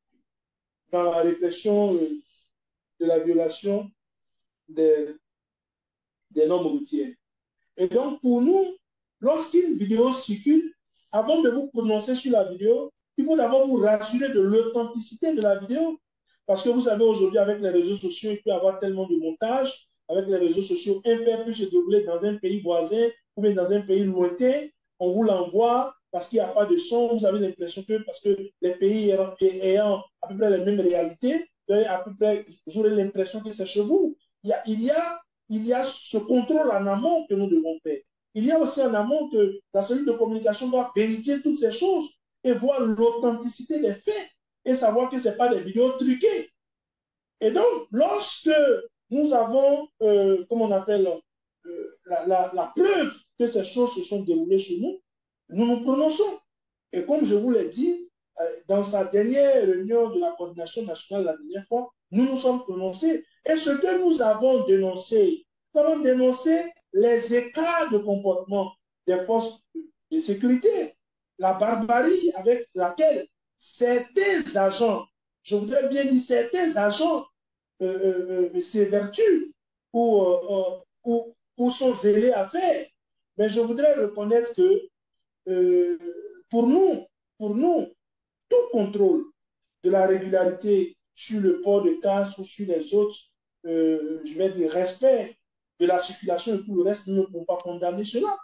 la répression de la violation des normes routières. Et donc, pour nous, lorsqu'une vidéo circule, avant de vous prononcer sur la vidéo, il faut d'abord vous rassurer de l'authenticité de la vidéo. Parce que vous savez, aujourd'hui, avec les réseaux sociaux, il peut y avoir tellement de montages. Avec les réseaux sociaux, un fait peut se dérouler dans un pays voisin ou bien dans un pays lointain. On vous l'envoie parce qu'il n'y a pas de son. Vous avez l'impression que parce que les pays ayant à peu près les mêmes réalités, à peu près, vous aurez l'impression que c'est chez vous. Il y a ce contrôle en amont que nous devons faire. Il y a aussi en amont que la cellule de communication doit vérifier toutes ces choses et voir l'authenticité des faits et savoir que ce n'est pas des vidéos truquées. Et donc, lorsque nous avons, comment on appelle, la preuve que ces choses se sont déroulées chez nous, nous nous prononçons. Et comme je vous l'ai dit, dans sa dernière réunion de la coordination nationale la dernière fois, nous nous sommes prononcés. Et ce que nous avons dénoncé les écarts de comportement des forces de sécurité, la barbarie avec laquelle certains agents, je voudrais bien dire certains agents, s'évertuent ou sont zélés à faire. Mais je voudrais reconnaître que pour nous, tout contrôle de la régularité sur le port de casque ou sur les autres, je vais dire, respect de la circulation et tout le reste, nous ne pouvons pas condamner cela.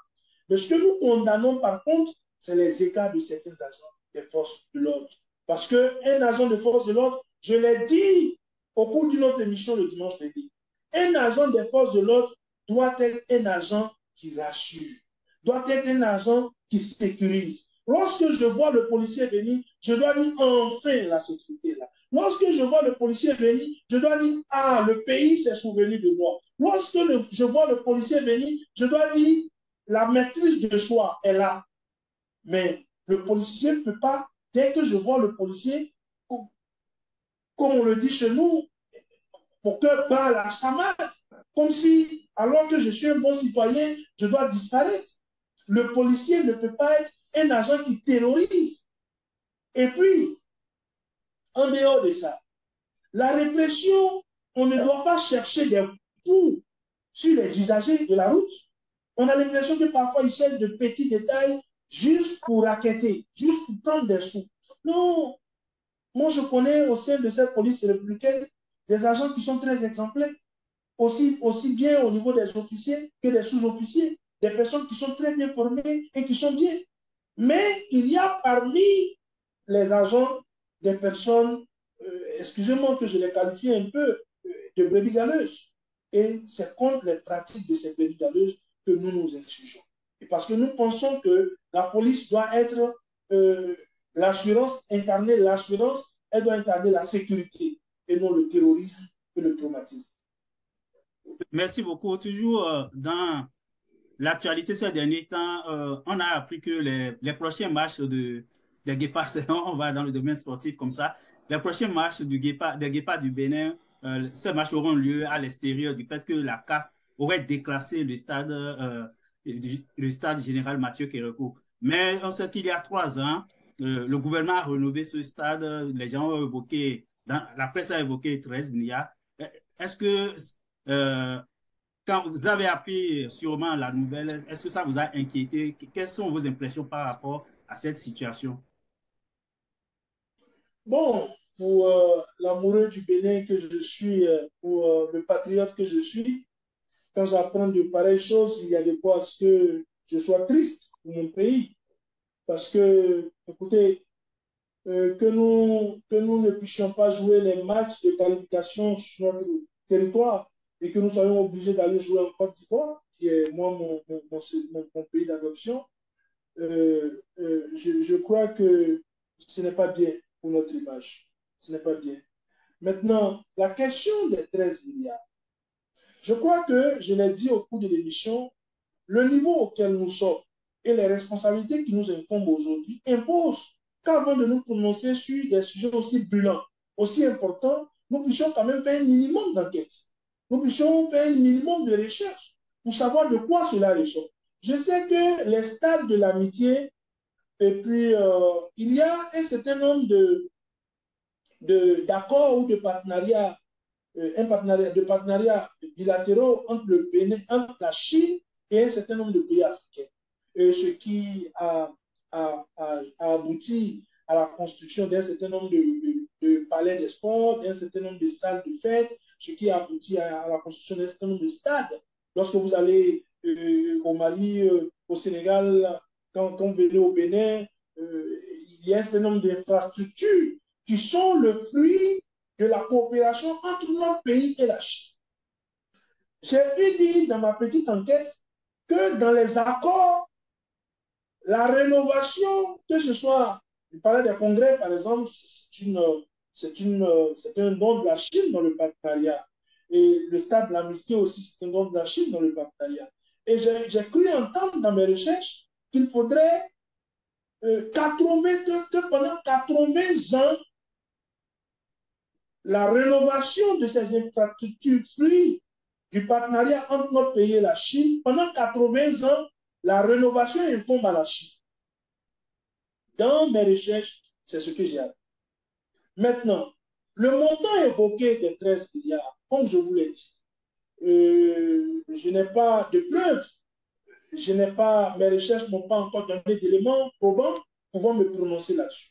Mais ce que nous condamnons par contre, c'est les écarts de certains agents des forces de l'ordre. Parce qu'un agent de force de l'ordre, je l'ai dit au cours d'une autre émission le dimanche dernier, un agent des forces de l'ordre doit être un agent qui rassure. doit être un agent qui sécurise. Lorsque je vois le policier venir, je dois dire enfin la sécurité là. Lorsque je vois le policier venir, je dois dire ah, le pays s'est souvenu de moi. Lorsque je vois le policier venir, je dois dire la maîtrise de soi est là. Mais le policier ne peut pas, dès que je vois le policier, comme on le dit chez nous, mon cœur bat la chamade, comme si, alors que je suis un bon citoyen, je dois disparaître. Le policier ne peut pas être un agent qui terrorise. Et puis, en dehors de ça, la répression, on ne doit pas chercher des coups sur les usagers de la route. On a l'impression que parfois, ils cherchent de petits détails juste pour raqueter, juste pour prendre des sous. Non, moi, je connais au sein de cette police républicaine des agents qui sont très exemplaires, aussi bien au niveau des officiers que des sous-officiers, des personnes qui sont très bien formées et qui sont bien. Mais il y a parmi les agents des personnes, excusez-moi que je les qualifie un peu, de brebis galeuses. Et c'est contre les pratiques de ces brebis galeuses que nous nous insurgeons. Et parce que nous pensons que la police doit être l'assurance, incarner l'assurance, elle doit incarner la sécurité et non le terrorisme et le traumatisme. Merci beaucoup. Toujours dans l'actualité ces derniers temps, on a appris que les prochaines marches des guépards, on va dans le domaine sportif comme ça, les prochaines marches des guépards du Bénin, ces marches auront lieu à l'extérieur du fait que la CAF aurait déclassé le stade général Mathieu Kérékou. Mais on sait qu'il y a 3 ans, le gouvernement a rénové ce stade, les gens ont évoqué, la presse a évoqué 13 milliards. Est-ce que euh, quand vous avez appris sûrement la nouvelle, est-ce que ça vous a inquiété? Quelles sont vos impressions par rapport à cette situation? Bon, pour l'amoureux du Bénin que je suis, pour le patriote que je suis, quand j'apprends de pareilles choses, il y a de quoi à ce que je sois triste pour mon pays. Parce que, écoutez, que nous ne puissions pas jouer les matchs de qualification sur notre territoire et que nous soyons obligés d'aller jouer en Côte d'Ivoire, qui est moi mon pays d'adoption, je crois que ce n'est pas bien pour notre image. Ce n'est pas bien. Maintenant, la question des 13 milliards, je crois que, je l'ai dit au cours de l'émission, le niveau auquel nous sommes et les responsabilités qui nous incombent aujourd'hui imposent qu'avant de nous prononcer sur des sujets aussi brûlants, aussi importants, nous puissions quand même faire un minimum d'enquête. Nous puissions faire un minimum de recherche pour savoir de quoi cela ressort. Je sais que les stades de l'amitié, et puis il y a un certain nombre d'accords ou de partenariats, de partenariats bilatéraux entre le Bénin, entre la Chine et un certain nombre de pays africains. Ce qui a abouti à la construction d'un certain nombre de palais des sports, d'un certain nombre de salles de fête, ce qui a abouti à la construction d'un certain nombre de stades. Lorsque vous allez au Mali, au Sénégal, quand vous venez au Bénin, il y a un certain nombre d'infrastructures qui sont le fruit de la coopération entre notre pays et la Chine. J'ai pu dire dans ma petite enquête que dans les accords, la rénovation, que ce soit du palais des congrès, par exemple, c'est un don de la Chine dans le partenariat. Et le stade de l'amitié aussi, c'est un don de la Chine dans le partenariat. Et j'ai cru entendre dans mes recherches qu'il faudrait que pendant 80 ans, la rénovation de ces infrastructures fruits du partenariat entre notre pays et la Chine, pendant 80 ans, la rénovation incombe à la Chine. Dans mes recherches, c'est ce que j'ai appris. Maintenant, le montant évoqué des 13 milliards, comme je vous l'ai dit, je n'ai pas de preuves, mes recherches n'ont pas encore donné d'éléments probants pouvant me prononcer là-dessus.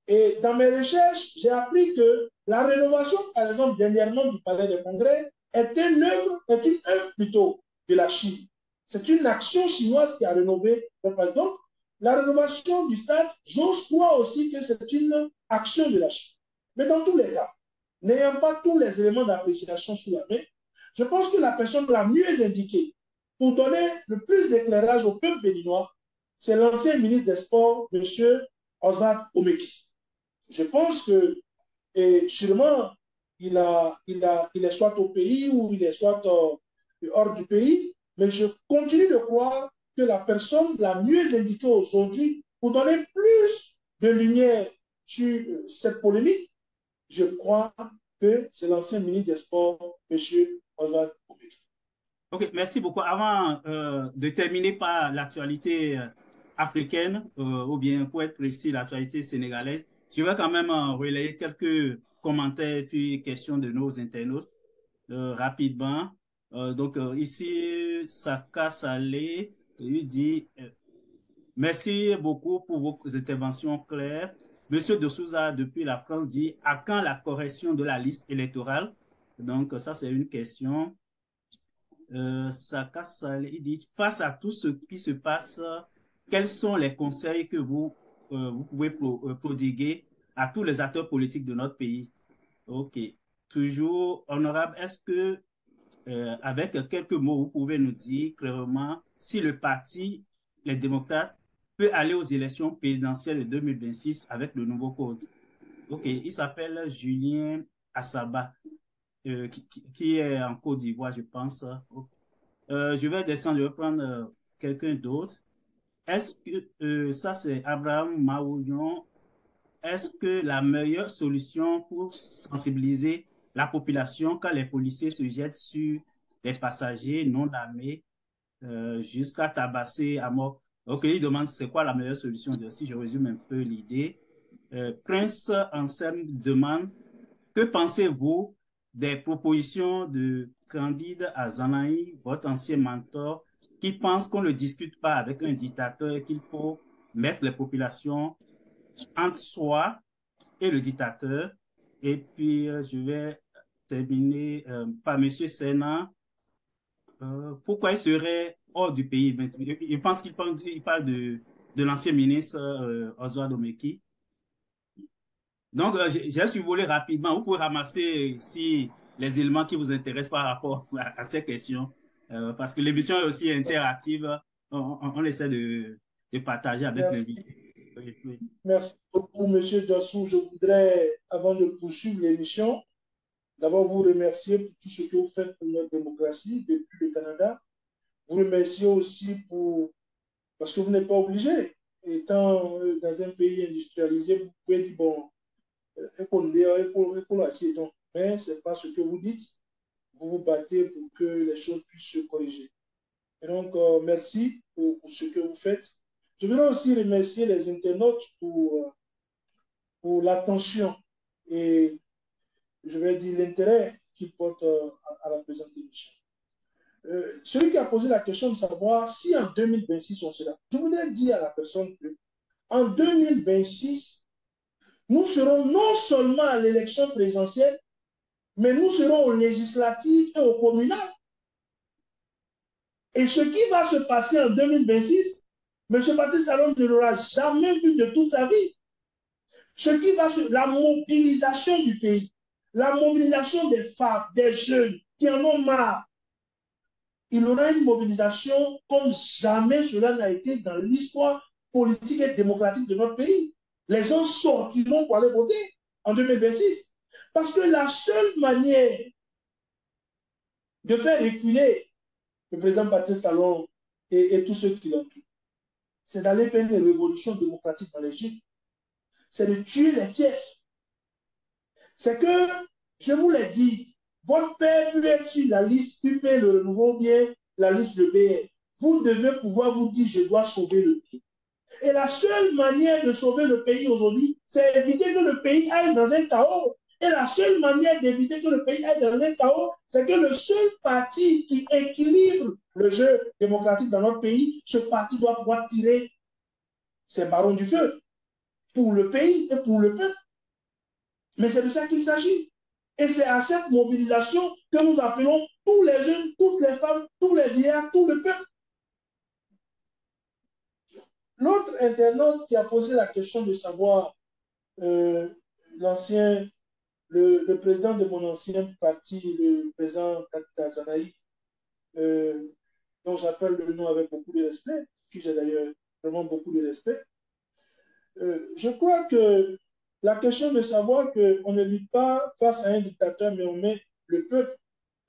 Et dans mes recherches, j'ai appris que la rénovation, par exemple, dernièrement du Palais des Congrès, est une œuvre plutôt de la Chine. C'est une action chinoise qui a rénové. Donc, la rénovation du stade, j'ose croire aussi que c'est une action de la Chine. Mais dans tous les cas, n'ayant pas tous les éléments d'appréciation sous la main, je pense que la personne la mieux indiquée pour donner le plus d'éclairage au peuple béninois, c'est l'ancien ministre des Sports, M. Oswald Omeki. Je pense que, et sûrement, il est soit au pays ou il est soit hors du pays, mais je continue de croire que la personne la mieux indiquée aujourd'hui pour donner plus de lumière sur cette polémique, je crois que c'est l'ancien ministre des Sports, M. Oswald Omeki. Ok, merci beaucoup. Avant de terminer par l'actualité africaine, ou bien pour être précis, l'actualité sénégalaise, je vais quand même relayer quelques commentaires puis questions de nos internautes rapidement. Ici, Saka Saleh, il dit merci beaucoup pour vos interventions claires. Monsieur de Souza, depuis la France, dit à quand la correction de la liste électorale? Donc, ça, c'est une question. Saka Saleh, il dit face à tout ce qui se passe, quels sont les conseils que vous pouvez prodiguer à tous les acteurs politiques de notre pays? Ok. Toujours honorable, est-ce que, avec quelques mots, vous pouvez nous dire clairement si le parti, les démocrates, peut aller aux élections présidentielles de 2026 avec le nouveau code? Ok, il s'appelle Julien Assaba, qui est en Côte d'Ivoire, je pense. Ok. Je vais descendre, je vais prendre quelqu'un d'autre. Est-ce que, ça c'est Abraham Maouillon, est-ce que la meilleure solution pour sensibiliser la population quand les policiers se jettent sur les passagers non armés jusqu'à tabasser à mort? Ok, il demande c'est quoi la meilleure solution. Si je résume un peu l'idée. Prince Anselme demande que pensez-vous des propositions de Candide Azanaï, votre ancien mentor, qui pense qu'on ne discute pas avec un dictateur et qu'il faut mettre les populations entre soi et le dictateur? Et puis, je vais terminer par M. Sena. Pourquoi il serait hors du pays? Je pense qu'il parle de l'ancien ministre Oswald Omeki. Donc, j'ai survolé rapidement. Vous pouvez ramasser ici les éléments qui vous intéressent par rapport à ces questions, parce que l'émission est aussi interactive. On essaie de partager avec Merci. l'invité. Oui, oui. Merci beaucoup, M. Jossou. Je voudrais, avant de poursuivre l'émission, d'abord vous remercier pour tout ce que vous faites pour notre démocratie depuis le Canada. Vous remercier aussi parce que vous n'êtes pas obligé. Étant dans un pays industrialisé, vous pouvez dire, bon, mais ce n'est pas ce que vous dites. Vous vous battez pour que les choses puissent se corriger. Et donc, merci pour ce que vous faites. Je voudrais aussi remercier les internautes pour l'attention et, je vais dire, l'intérêt qu'ils portent à la présente émission. Celui qui a posé la question de savoir si en 2026 on sera, je voudrais dire à la personne que en 2026, nous serons non seulement à l'élection présidentielle, mais nous serons aux législatives et aux communales. Et ce qui va se passer en 2026, M. Patrice Talon ne l'aura jamais vu de toute sa vie. La mobilisation du pays, la mobilisation des femmes, des jeunes qui en ont marre, il aura une mobilisation comme jamais cela n'a été dans l'histoire politique et démocratique de notre pays. Les gens sortiront pour aller voter en 2026. Parce que la seule manière de faire reculer le président Patrice Talon et tous ceux qui l'entourent, c'est d'aller faire une révolution démocratique dans l'Égypte. C'est de tuer les fiefs. C'est que, je vous l'ai dit, votre père peut être sur la liste UP, le renouveau bien, la liste de BR. Vous devez pouvoir vous dire, je dois sauver le pays. Et la seule manière de sauver le pays aujourd'hui, c'est éviter que le pays aille dans un chaos. Et la seule manière d'éviter que le pays aille dans un chaos, c'est que le seul parti qui équilibre le jeu démocratique dans notre pays, ce parti doit pouvoir tirer ses barons du feu pour le pays et pour le peuple. Mais c'est de ça qu'il s'agit. Et c'est à cette mobilisation que nous appelons tous les jeunes, toutes les femmes, tous les vieillards, tout le peuple. L'autre internaute qui a posé la question de savoir l'ancien, le président de mon ancien parti, le président Kazanaï, dont j'appelle le nom avec beaucoup de respect, qui j'ai d'ailleurs vraiment beaucoup de respect. Je crois que la question de savoir qu'on ne lutte pas face à un dictateur, mais on met le peuple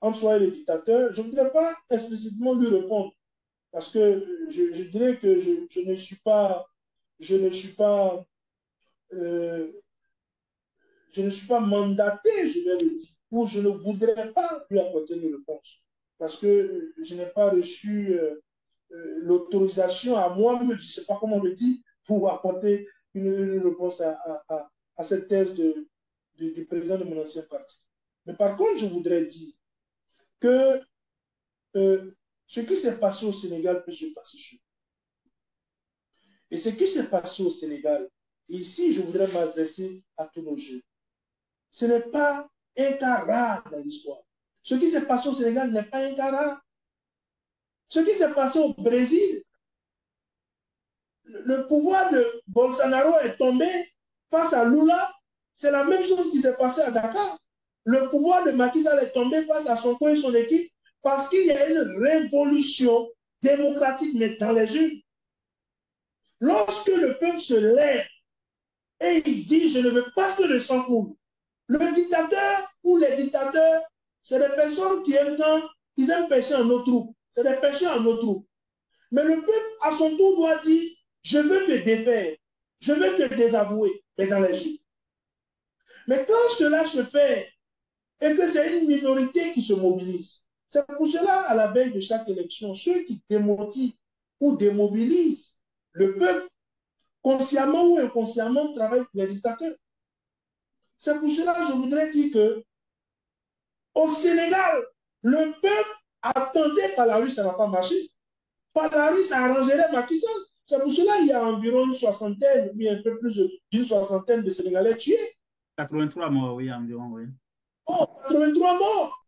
en soi et le dictateur, je ne voudrais pas explicitement lui répondre, parce que je dirais que je ne suis pas, je ne suis pas, euh, je ne suis pas mandaté, je vais le dire, ou je ne voudrais pas lui apporter une réponse, parce que je n'ai pas reçu l'autorisation à moi-même, je ne sais pas comment on le dit, pour apporter une réponse à cette thèse du président de mon ancien parti. Mais par contre, je voudrais dire que ce qui s'est passé au Sénégal peut se passer chez nous. Et ce qui s'est passé au Sénégal, ici, je voudrais m'adresser à tous nos jeunes. Ce n'est pas un cas rare dans l'histoire. Ce qui s'est passé au Sénégal n'est pas un cas rare. Ce qui s'est passé au Brésil, le pouvoir de Bolsonaro est tombé face à Lula. C'est la même chose qui s'est passé à Dakar. Le pouvoir de Macky Sall est tombé face à Sonko et son équipe parce qu'il y a une révolution démocratique, mais dans les urnes. Lorsque le peuple se lève et il dit « je ne veux pas que le sang coule », le dictateur ou les dictateurs, c'est des personnes qui aiment quand ils aiment pêcher en eau trouble. C'est des pêcheurs en eau trouble. Mais le peuple, à son tour, doit dire « je veux te défaire, je veux te désavouer », mais dans les urnes. Mais quand cela se fait et que c'est une minorité qui se mobilise, c'est pour cela, à la veille de chaque élection, ceux qui démotivent ou démobilisent le peuple, consciemment ou inconsciemment, travaillent pour les dictateurs. C'est pour cela que je voudrais dire que au Sénégal, le peuple attendait par la rue, ça n'a pas marché. Par la rue, ça arrangerait Macky Sall. C'est pour cela qu'il y a environ une soixantaine, ou un peu plus d'une soixantaine de Sénégalais tués. 83 morts, oui, environ, oui. Oh, 83 morts.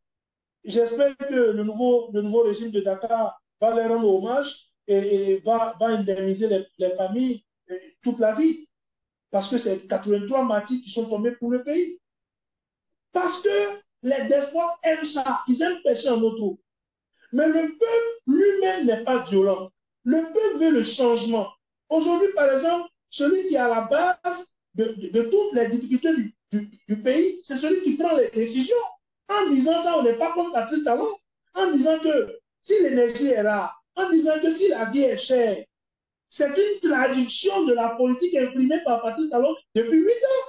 J'espère que le nouveau régime de Dakar va leur rendre hommage et va indemniser les familles toute la vie. Parce que c'est 83 martyrs qui sont tombés pour le pays. Parce que les despotes aiment ça. Ils aiment pêcher en auto. Mais le peuple lui-même n'est pas violent. Le peuple veut le changement. Aujourd'hui, par exemple, celui qui est à la base de toutes les difficultés du pays, c'est celui qui prend les décisions. En disant ça, on n'est pas contre Patrice Talon. En disant que si l'énergie est rare, en disant que si la vie est chère, c'est une traduction de la politique imprimée par Patrice Talon depuis 8 ans.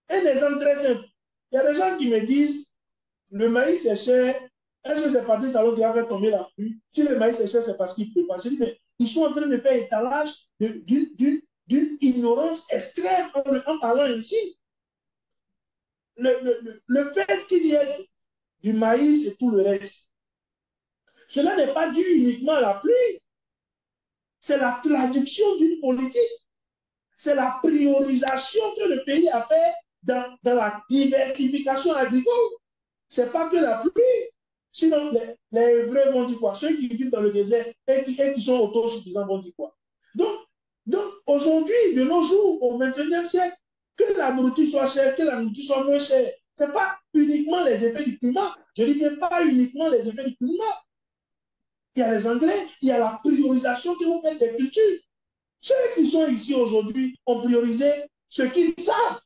Un exemple très simple. Il y a des gens qui me disent, le maïs est cher. Est-ce que c'est Patrice Talon qui a fait tomber la pluie? Si le maïs est cher, c'est parce qu'il ne peut pas. Je dis, mais ils sont en train de faire étalage d'une ignorance extrême en parlant ainsi. Le fait qu'il y ait du maïs et tout le reste, cela n'est pas dû uniquement à la pluie. C'est la traduction d'une politique. C'est la priorisation que le pays a fait dans la diversification agricole. Ce n'est pas que la pluie. Sinon, les Hébreux vont dire quoi? Ceux qui vivent dans le désert et qui sont autosuffisants vont dire quoi? Donc aujourd'hui, de nos jours, au XXIe siècle, que la nourriture soit chère, que la nourriture soit moins chère, ce n'est pas uniquement les effets du climat. Je dis bien pas uniquement les effets du climat. Il y a les engrais, il y a la priorisation que vous faites des cultures. Ceux qui sont ici aujourd'hui ont priorisé ce qu'ils savent.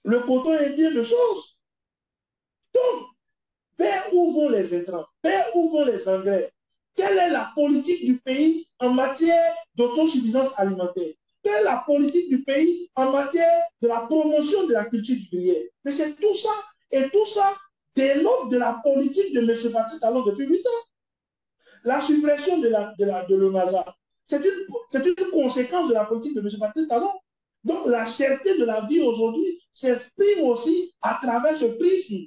Le coton est bien de choses. Donc, vers où vont les intrants? Vers où vont les engrais? Quelle est la politique du pays en matière d'autosuffisance alimentaire? Quelle est la politique du pays en matière de la promotion de la culture du gruyère? Mais c'est tout ça. Et tout ça dénote de la politique de M. Patrice Talon depuis 8 ans. La suppression de l'ONASA, c'est une conséquence de la politique de M. Patrice Talon. Donc, la cherté de la vie aujourd'hui s'exprime aussi à travers ce prisme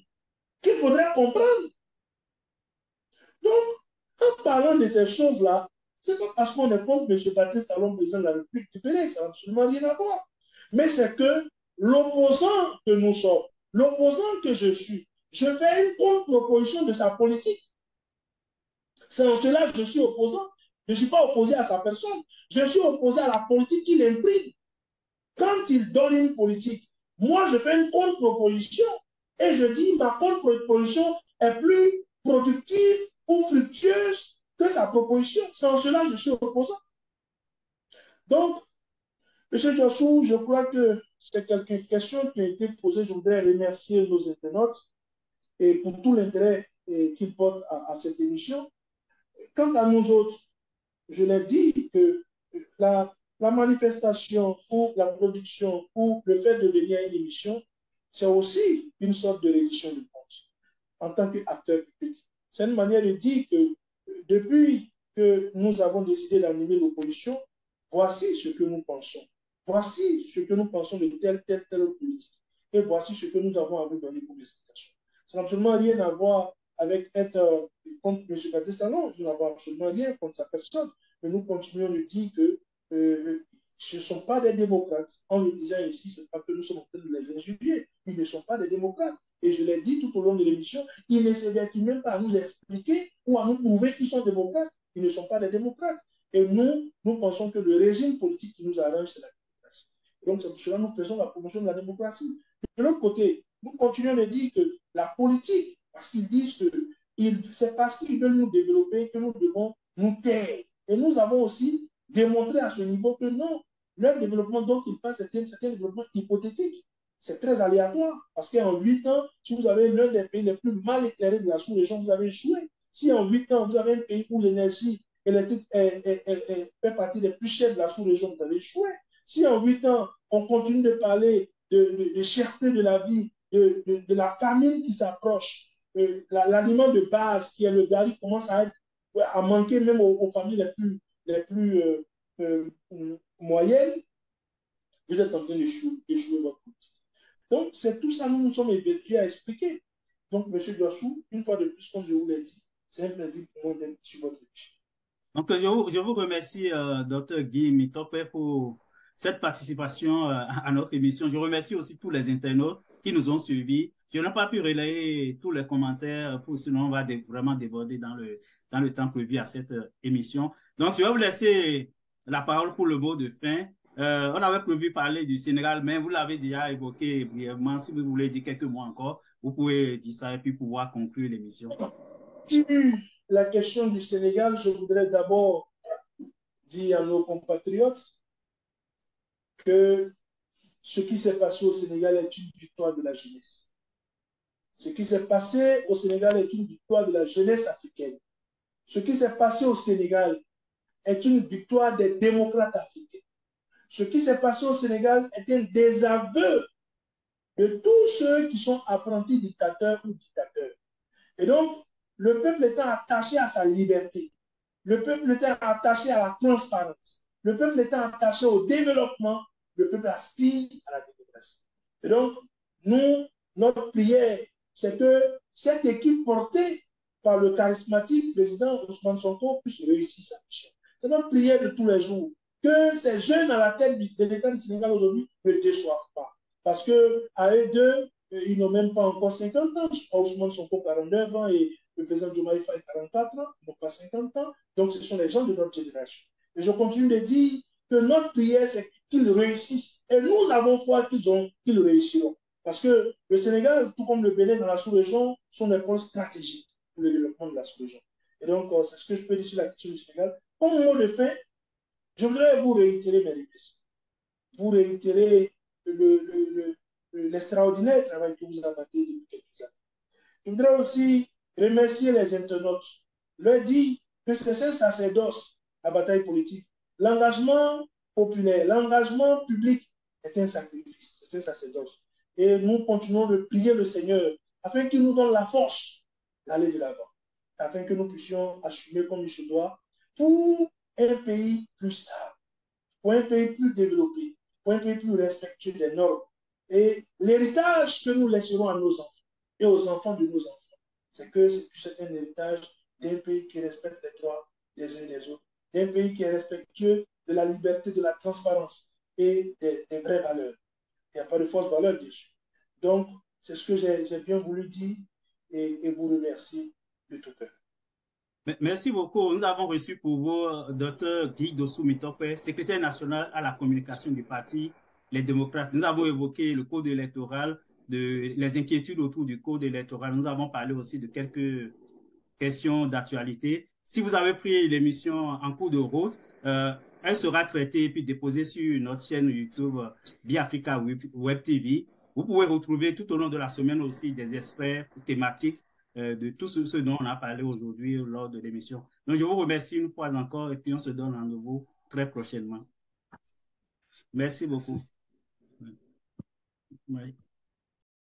qu'il faudrait comprendre. Donc, en parlant de ces choses-là, ce n'est pas parce qu'on est contre M. Patrice Talon, président de la République du Bénin, ça n'a absolument rien à voir. Mais c'est que l'opposant que nous sommes, l'opposant que je suis, je fais une contre-proposition de sa politique. C'est en cela que je suis opposant. Je ne suis pas opposé à sa personne. Je suis opposé à la politique qu'il imprime. Quand il donne une politique, moi, je fais une contre-proposition et je dis ma contre-proposition est plus productive ou fructueuse que sa proposition. Sans cela, je suis opposant. Donc, M. Jossou, je crois que c'est quelques questions qui ont été posées. Je voudrais remercier nos internautes et pour tout l'intérêt qu'ils portent à cette émission. Quant à nous autres, je l'ai dit que la manifestation ou la production ou le fait de venir à une émission, c'est aussi une sorte de reddition de compte en tant qu'acteur public. C'est une manière de dire que depuis que nous avons décidé d'animer l'opposition, voici ce que nous pensons. Voici ce que nous pensons de telle politique. Et voici ce que nous avons à vous donner pour explication. Ça n'a absolument rien à voir avec être contre M. Baptiste Talon. Nous n'avons absolument rien contre sa personne. Mais nous continuons de dire que ce ne sont pas des démocrates. En le disant ici, ce n'est pas que nous sommes en train de les injurier. Ils ne sont pas des démocrates. Et je l'ai dit tout au long de l'émission, ils ne s'évertuent même pas à nous expliquer ou à nous prouver qu'ils sont démocrates. Ils ne sont pas des démocrates. Et nous pensons que le régime politique qui nous arrange, c'est la démocratie. Donc, c'est pour cela que nous faisons la promotion de la démocratie. De l'autre côté, nous continuons de dire que la politique, parce qu'ils disent que c'est parce qu'ils veulent nous développer que nous devons nous taire. Et nous avons aussi démontré à ce niveau que non, leur développement dont ils parlent, c'est un développement hypothétique. C'est très aléatoire, parce qu'en 8 ans, si vous avez l'un des pays les plus mal éclairés de la sous-région, vous avez échoué. Si en 8 ans, vous avez un pays où l'énergie électrique fait partie des plus chères de la sous-région, vous avez échoué. Si en 8 ans, on continue de parler de cherté de la vie, de la famine qui s'approche, l'aliment de base qui est le gari commence à manquer même aux familles les plus moyennes, vous êtes en train d'échouer votre politique. Donc, c'est tout ça que nous sommes évertués à expliquer. Donc, M. Jossou, une fois de plus, comme je vous l'ai dit, c'est un plaisir pour moi d'être sur votre émission. Donc, je vous remercie, Dr Guy Mitopé, pour cette participation à notre émission. Je remercie aussi tous les internautes qui nous ont suivis. Je n'ai pas pu relayer tous les commentaires, sinon on va vraiment déborder dans le temps prévu à cette émission. Donc, je vais vous laisser la parole pour le mot de fin. On avait prévu parler du Sénégal, mais vous l'avez déjà évoqué brièvement. Si vous voulez dire quelques mots encore, vous pouvez dire ça et puis pouvoir conclure l'émission. La question du Sénégal, je voudrais d'abord dire à nos compatriotes que ce qui s'est passé au Sénégal est une victoire de la jeunesse. Ce qui s'est passé au Sénégal est une victoire de la jeunesse africaine. Ce qui s'est passé au Sénégal est une victoire des démocrates africains. Ce qui s'est passé au Sénégal est un désaveu de tous ceux qui sont apprentis dictateurs ou dictateurs. Et donc, le peuple étant attaché à sa liberté, le peuple étant attaché à la transparence, le peuple étant attaché au développement, le peuple aspire à la démocratie. Et donc, notre prière, c'est que cette équipe portée par le charismatique président Ousmane Sonko puisse réussir sa mission. C'est notre prière de tous les jours. Que ces jeunes à la tête de l'État du Sénégal aujourd'hui ne déçoivent pas. Parce qu'à eux deux, ils n'ont même pas encore 50 ans. Ousmane Sonko, 49 ans, et le président Diomaye Faye, 44 ans. Ils n'ont pas 50 ans. Donc, ce sont les gens de notre génération. Et je continue de dire que notre prière, c'est qu'ils réussissent. Et nous avons foi qu'ils réussiront. Parce que le Sénégal, tout comme le Bénin dans la sous-région, sont des pôles stratégiques pour le développement de la sous-région. Et donc, c'est ce que je peux dire sur la question du Sénégal. Comme mot de fin, je voudrais vous réitérer mes remerciements. Vous réitérer l'extraordinaire travail que vous avez fait depuis quelques années. Je voudrais aussi remercier les internautes, leur dire que c'est un sacerdoce, la bataille politique. L'engagement populaire, l'engagement public est un sacrifice, c'est un sacerdoce. Et nous continuons de prier le Seigneur afin qu'il nous donne la force d'aller de l'avant, afin que nous puissions assumer comme il se doit pour un pays plus stable, pour un pays plus développé, pour un pays plus respectueux des normes. Et l'héritage que nous laisserons à nos enfants et aux enfants de nos enfants, c'est que c'est un héritage d'un pays qui respecte les droits des uns et des autres, d'un pays qui est respectueux de la liberté, de la transparence et des vraies valeurs. Il n'y a pas de fausses valeurs dessus. Donc, c'est ce que j'ai bien voulu dire et vous remercier de tout cœur. Merci beaucoup. Nous avons reçu pour vous Dr Guy Dossou Mitopé, secrétaire national à la communication du parti Les Démocrates. Nous avons évoqué le code électoral, les inquiétudes autour du code électoral. Nous avons parlé aussi de quelques questions d'actualité. si vous avez pris l'émission en cours de route, elle sera traitée et puis déposée sur notre chaîne YouTube Biafrica Web TV. Vous pouvez retrouver tout au long de la semaine aussi des extraits thématiques de tout ce dont on a parlé aujourd'hui lors de l'émission. Donc, je vous remercie une fois encore et puis on se donne rendez-vous très prochainement. Merci beaucoup. Oui.